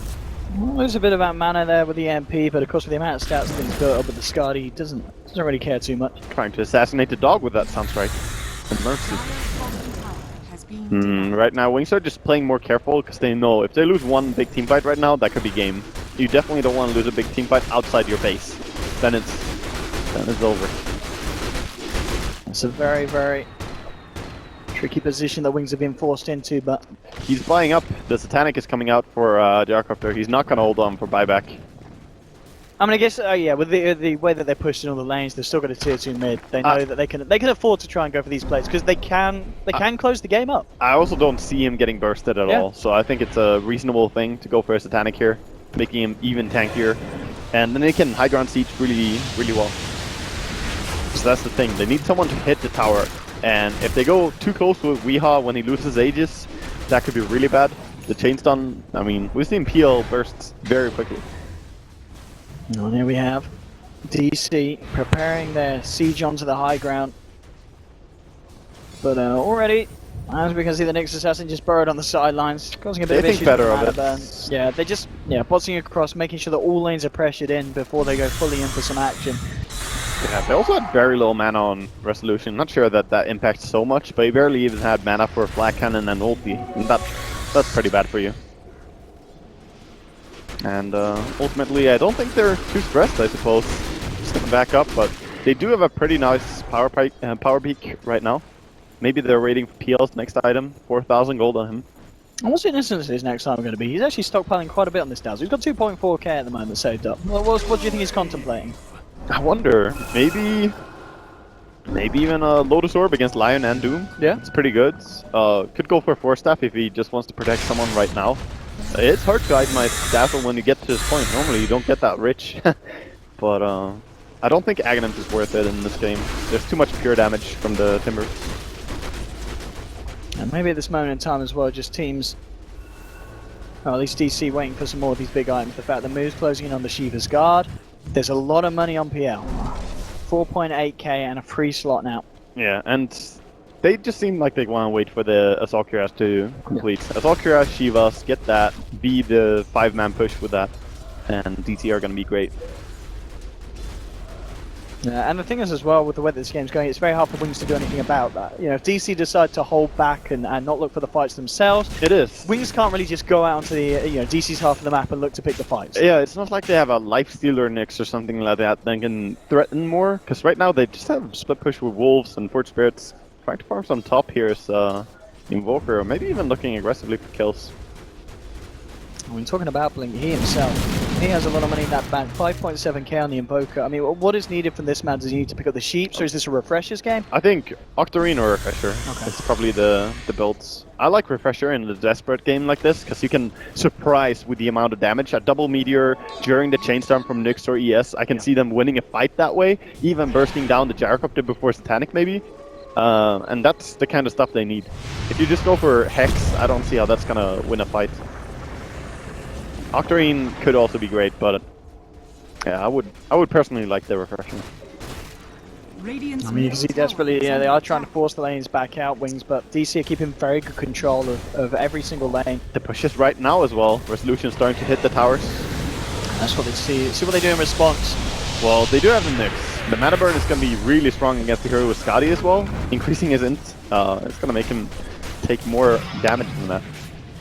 Lose a bit of that mana there with the MP, but of course with the amount of stats that he's built up with the Skadi, he doesn't really care too much. Trying to assassinate the dog with that Sunstrike. And Mercy. Right now, Wings are just playing more careful because they know if they lose one big team fight right now, that could be game. You definitely don't want to lose a big team fight outside your base. Then it's over. It's a very, very tricky position that Wings have been forced into, but he's buying up. The Satanic is coming out for Gyrocopter. He's not going to hold on for buyback. I mean, I guess, yeah, with the way that they're pushing all the lanes, they've still got a tier 2 mid. They know that they can afford to try and go for these plays because they can close the game up. I also don't see him getting bursted at all, so I think it's a reasonable thing to go for a Satanic here, making him even tankier, and then they can high ground siege really, really well. So that's the thing. They need someone to hit the tower, and if they go too close with Weehaw when he loses Aegis, that could be really bad. The chain stun, I mean, we've seen PL bursts very quickly. And here we have DC preparing their siege onto the high ground. But already, as we can see, the Nyx Assassin just burrowed on the sidelines, causing a bit of issues. They think better of it. Yeah, they just, bossing across, making sure that all lanes are pressured in before they go fully in for some action. Yeah, they also had very low mana on Resolution. Not sure that impacts so much, but he barely even had mana for Flag Cannon and ulti. And that's pretty bad for you. And ultimately, I don't think they're too stressed, I suppose. Just gonna back up, but they do have a pretty nice power peak right now. Maybe they're waiting for PL's next item. 4,000 gold on him. And what's his next time going to be? He's actually stockpiling quite a bit on this dazzle. He's got 2.4k at the moment saved up. What do you think he's contemplating? I wonder. Maybe even a Lotus Orb against Lion and Doom. Yeah, it's pretty good. Could go for 4-staff if he just wants to protect someone right now. It's hard to itemize Dazzle when you get to this point. Normally you don't get that rich. But I don't think Aghanim is worth it in this game. There's too much pure damage from the Timber. And maybe at this moment in time as well, just teams, well, at least DC waiting for some more of these big items. The fact that Moo's closing in on the Shiva's Guard. There's a lot of money on PL. 4.8k and a free slot now. Yeah, and they just seem like they want to wait for the Assault Cuirass to complete. Yeah. Assault Cuirass, Shivas, get that, be the 5-man push with that, and DC are going to be great. Yeah, and the thing is as well, with the way that this game's going, it's very hard for Wings to do anything about that. You know, if DC decide to hold back and not look for the fights themselves, it is. Wings can't really just go out onto the, DC's half of the map and look to pick the fights. Yeah, it's not like they have a Lifestealer Nyx or something like that that can threaten more, because right now they just have split push with Wolves and Forge Spirits. Trying to farm some top here is Invoker, or maybe even looking aggressively for kills. When talking about Blink, he himself, he has a lot of money in that bank. 5.7k on the Invoker. I mean, what is needed from this man? Does he need to pick up the Sheeps, or is this a Refreshers game? I think Octarine or Refresher. Okay. It's probably the builds. I like Refresher in a desperate game like this, because you can surprise with the amount of damage. A double Meteor during the Chainstorm from Nyx or ES, I can see them winning a fight that way, even bursting down the Gyrocopter before Satanic maybe. And that's the kind of stuff they need. If you just go for Hex, I don't see how that's gonna win a fight. Octarine could also be great, but yeah, I would personally like the Refresher. I mean, you can see desperately, they are trying to force the lanes back out, Wings, but DC are keeping very good control of every single lane. The pushes right now as well. Resolution starting to hit the towers. That's what they see. See what they do in response. Well, they do have the Nyx. The mana burn is going to be really strong against the hero with Skadi as well, increasing his int. It's going to make him take more damage than that.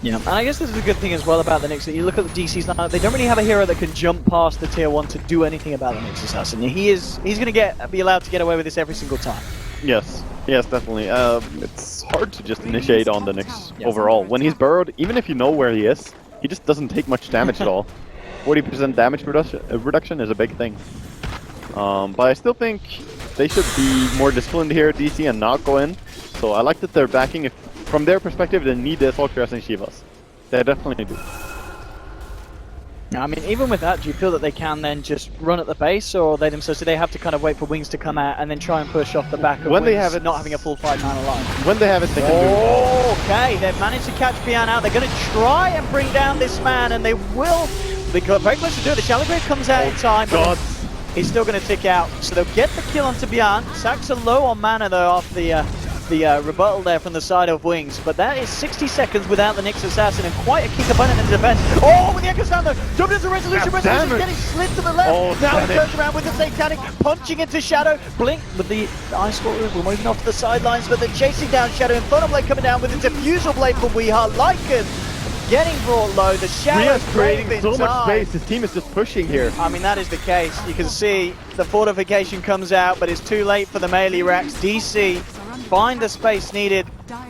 Yeah, and I guess this is a good thing as well about the Nyx, that you look at the DC's now, they don't really have a hero that can jump past the tier 1 to do anything about the Nyx Assassin. He's going to be allowed to get away with this every single time. Yes, definitely. It's hard to just initiate on the Nyx overall. When he's burrowed, even if you know where he is, he just doesn't take much damage at all. 40% damage reduction is a big thing. But I still think they should be more disciplined here, DC, and not go in. So I like that they're backing. If from their perspective, they need the Assault Cuirass and Shivas. They definitely do. I mean, even with that, do you feel that they can then just run at the base, or they themselves, do they have to kind of wait for Wings to come out and then try and push off the back of when Wings, they have it, not having a full 5-man alive? When they have it, they can do. Okay, they've managed to catch Bian out. They're going to try and bring down this man, and they will. They got very close to do it. The Shallow Grave comes out in time. God. He's still going to tick out, so they'll get the kill onto Bian. Sacks are low on mana though after the the rebuttal there from the side of Wings, but that is 60 seconds without the Nyx Assassin and quite a key component in the defense. Oh, with the Echo Sound though, jumped into Resolution, Resolution's getting slid to the left. Oh, now he turns around with the Satanic, punching into Shadow. Blink with the Ice Scorpion, we're moving off to the sidelines, but they're chasing down Shadow. Inferno Blade coming down with a Diffusal Blade from Weeha. Lycan getting brought low, the Shadow Ria's creating so much space, his team is just pushing here. I mean, that is the case. You can see the fortification comes out, but it's too late for the melee racks. DC find the space needed.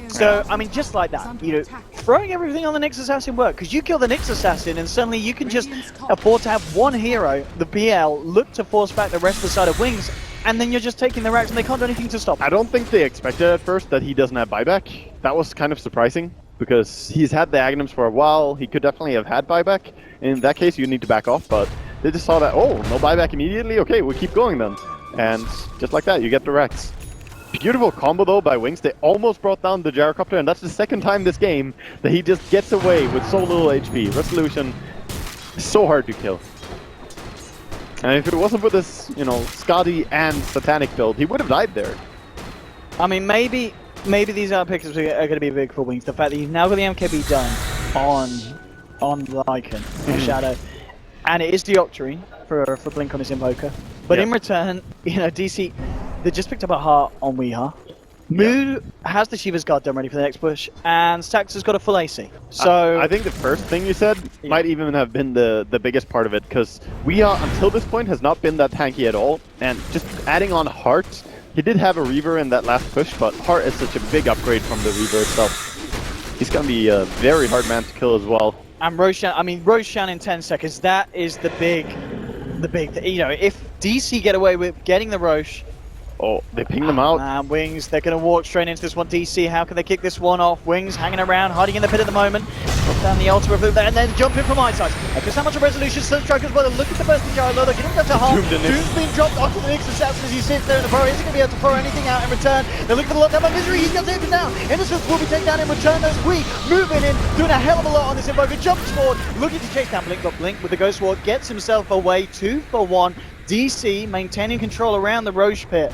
So, I mean, just like that, you know, throwing everything on the Nyx Assassin work, because you kill the Nyx Assassin and suddenly you can just afford to have one hero, the PL, look to force back the rest of the side of Wings, and then you're just taking the racks and they can't do anything to stop it. I don't think they expected at first that he doesn't have buyback. That was kind of surprising, because he's had the Aghanims for a while. He could definitely have had buyback. In that case, you need to back off, but they just saw that, oh, no buyback immediately? Okay, we'll keep going then. And just like that, you get the racks. Beautiful combo though by Wings. They almost brought down the Gyrocopter, and that's the second time this game that he just gets away with so little HP. Resolution is so hard to kill. And if it wasn't for this, you know, Scotty and Satanic build, he would have died there. I mean, maybe these are pickups are going to be big for Wings. The fact that you've now got the MKB done on Lycan, Shadow, and it is the Octarine for Blink on his Invoker. But in return, you know, DC, they just picked up a heart on Weeha. Mood has the Shiva's Guard done ready for the next push, and Stax has got a full AC. So I think the first thing you said might even have been the biggest part of it, because Weeha until this point has not been that tanky at all, and just adding on Heart, he did have a Reaver in that last push, but Heart is such a big upgrade from the Reaver itself. He's gonna be a very hard man to kill as well. And Roshan, I mean, Roshan in 10 seconds, that is the big, you know, if DC get away with getting the Roche. Oh, they ping them out. Man, Wings, they're going to walk straight into this one. DC, how can they kick this one off? Wings hanging around, hiding in the pit at the moment. Put down the ultimate move there, and then jump in from my side. Just how much of Resolution, Sunstrike as well. Look at the burst of Gyro, they're getting down to half. Doom's being dropped onto the Nyx Assassin as he sits there in the burrow. Isn't going to be able to throw anything out in return. They're looking for the lockdown by Misery. He's got taken down. Innocence will be taken down in return as we moving in, doing a hell of a lot on this Invoker. Jumps forward, looking to chase down Blink, but Blink with the Ghost Ward gets himself away. 2 for 1. DC maintaining control around the Roche pit.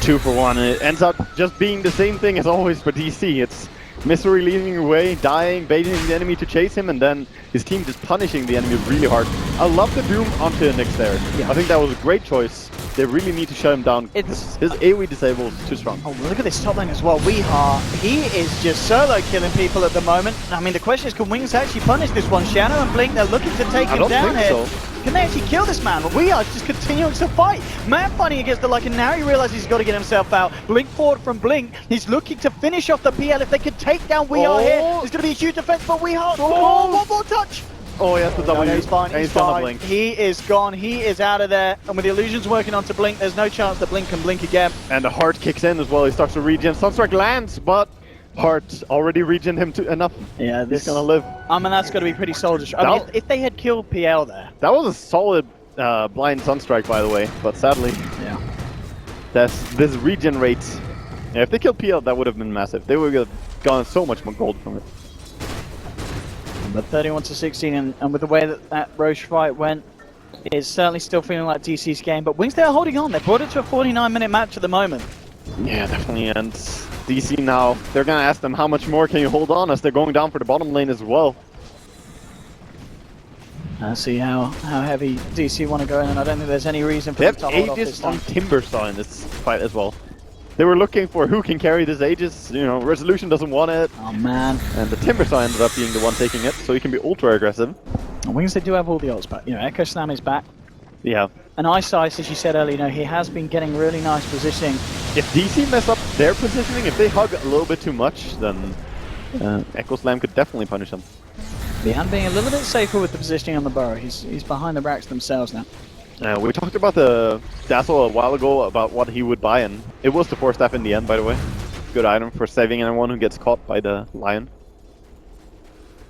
2 for 1, and it ends up just being the same thing as always for DC. It's Misery leading away, dying, baiting the enemy to chase him, and then his team just punishing the enemy really hard. I love the Doom onto Nyx there. Yeah. I think that was a great choice. They really need to shut him down. His AoE disable is too strong. Oh, look at this top lane as well. Weeha, he is just solo killing people at the moment. I mean, the question is, can Wings actually punish this one? Shadow and Blink, they're looking to take him down here. So. Can they actually kill this man? But Weeha just continuing to fight. Man fighting against the Lycan. Now he realizes he's got to get himself out. Blink forward from Blink. He's looking to finish off the PL. If they could take down Weeha here, there's going to be a huge defense for Weeha. Oh, one more touch. Oh, yes, the W. No, he's fine. He's fine. He is gone. He is out of there. And with the illusions working onto Blink, there's no chance that Blink can blink again. And the Heart kicks in as well. He starts to regen. Sunstrike lands, but Heart already regened him to enough. Yeah, he's gonna live. I mean, that's gonna be pretty soldierish. I mean, if they had killed PL there. That was a solid blind Sunstrike, by the way. But sadly, this regen rate. Yeah, if they killed PL, that would have been massive. They would have gotten so much more gold from it. But 31 to 16, and with the way that Roche fight went, it's certainly still feeling like DC's game. But Wings, they're holding on. They brought it to a 49-minute match at the moment. Yeah, definitely. And DC now, they're going to ask them how much more can you hold on as they're going down for the bottom lane as well. I see how heavy DC want to go in, and I don't think there's any reason for them to hold off this time. They have Aegis on Timbersaw in this fight as well. They were looking for who can carry this Aegis. You know, Resolution doesn't want it. Oh man. And the Timbersaw ended up being the one taking it, so he can be ultra aggressive. Wings, they do have all the ults back. You know, Echo Slam is back. Yeah. And Ice, as you said earlier, you know, he has been getting really nice positioning. If DC mess up their positioning, if they hug a little bit too much, then Echo Slam could definitely punish them. Leanne being a little bit safer with the positioning on the burrow. He's behind the racks themselves now. We talked about the Dazzle a while ago about what he would buy, and it was the Force Staff in the end, by the way. Good item for saving anyone who gets caught by the Lion.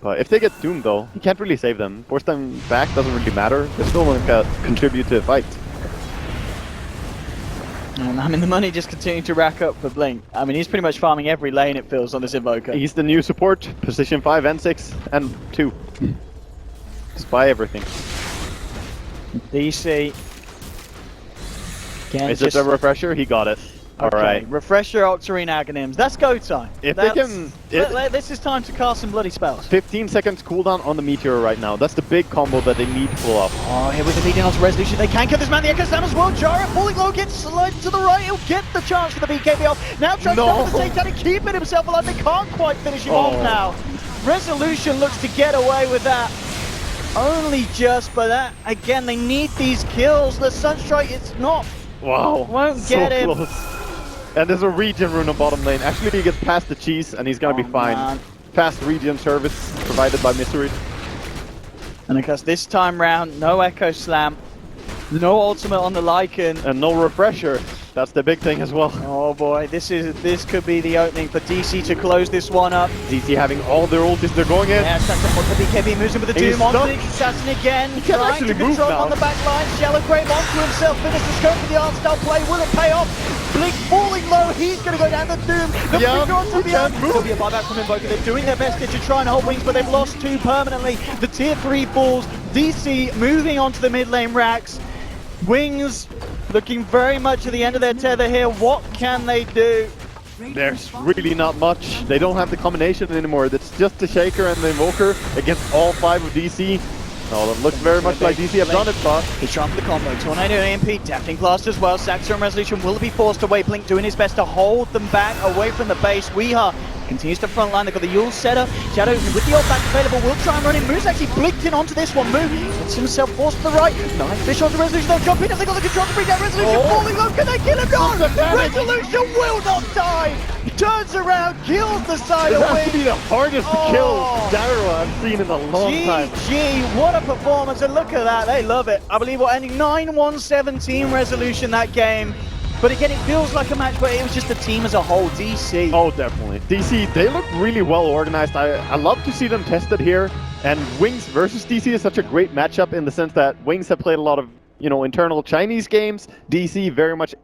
But if they get doomed though, he can't really save them. Force them back doesn't really matter. They're still going to contribute to the fight. And I mean, the money just continuing to rack up for Blink. I mean, he's pretty much farming every lane, it feels, on this Invoker. He's the new support, position 5 and 6 and 2. Just buy everything. DC. Again, is it a refresher? He got it. Okay, Alright. refresh your Octarine Agonyms. That's go time. If they can... This is time to cast some bloody spells. 15 seconds cooldown on the Meteor right now. That's the big combo that they need to pull off. Oh, here with the leading onto Resolution. They can kill this man. The Echo Slam as well. Gyro falling low, gets slid to the right. He'll get the chance for the BKB off. Now trying to stay down and keeping himself alive. They can't quite finish him off now. Resolution looks to get away with that. Only just, but that, again, they need these kills. The Sunstrike, it's not... Wow. Won't get him. Close. And there's a regen rune on bottom lane. Actually, he gets past the cheese, and he's gonna be fine. Man. Fast regen service provided by Mystery. And because this time round, no Echo Slam, no ultimate on the Lycan. And no refresher. That's the big thing as well. Oh boy, this could be the opening for DC to close this one up. DC having all their ultis, they're going in. Yeah, that's the BKB moves in with the Doom onto the assassin again. He can trying actually to move control now. on the back line. Shallowgrave onto himself. Finish the scope for the art style play. Will it pay off? Blink falling low. He's going to go down the Doom. The flicker onto the arm. There'll be a buyback from Invoker. They're doing their best here to try and hold wings, but they've lost 2 permanently. The tier 3 falls. DC moving onto the mid lane racks. Wings looking very much at the end of their tether here. What can they do? There's really not much. They don't have the combination anymore. It's just the Shaker and the Invoker against all 5 of DC. Oh, that looks very much like DC have done it, but... He's trying for the combo. Tornado AMP, Dappling Blast as well. Saxon Resolution will be forced away. Blink doing his best to hold them back away from the base. Weeha continues to front line. They've got the Yule setter. Shadow with the ult back available will try and run in. Move's actually blinked in onto this one. Move gets himself forced to the right. Nice fish onto Resolution. They'll jump in as they got the control to bring down Resolution. Falling low. Can they kill him? No! Resolution will not die. Turns around, kills the side of This has Wing. to be the hardest kill Gyro I've seen in a long time. GG, what a performance, and look at that, they love it. I believe we're ending 9-1-17 Resolution that game. But again, it feels like a match where it was just the team as a whole, DC. Oh, definitely. DC, they look really well organized. I love to see them tested here. And Wings versus DC is such a great matchup in the sense that Wings have played a lot of, internal Chinese games. DC very much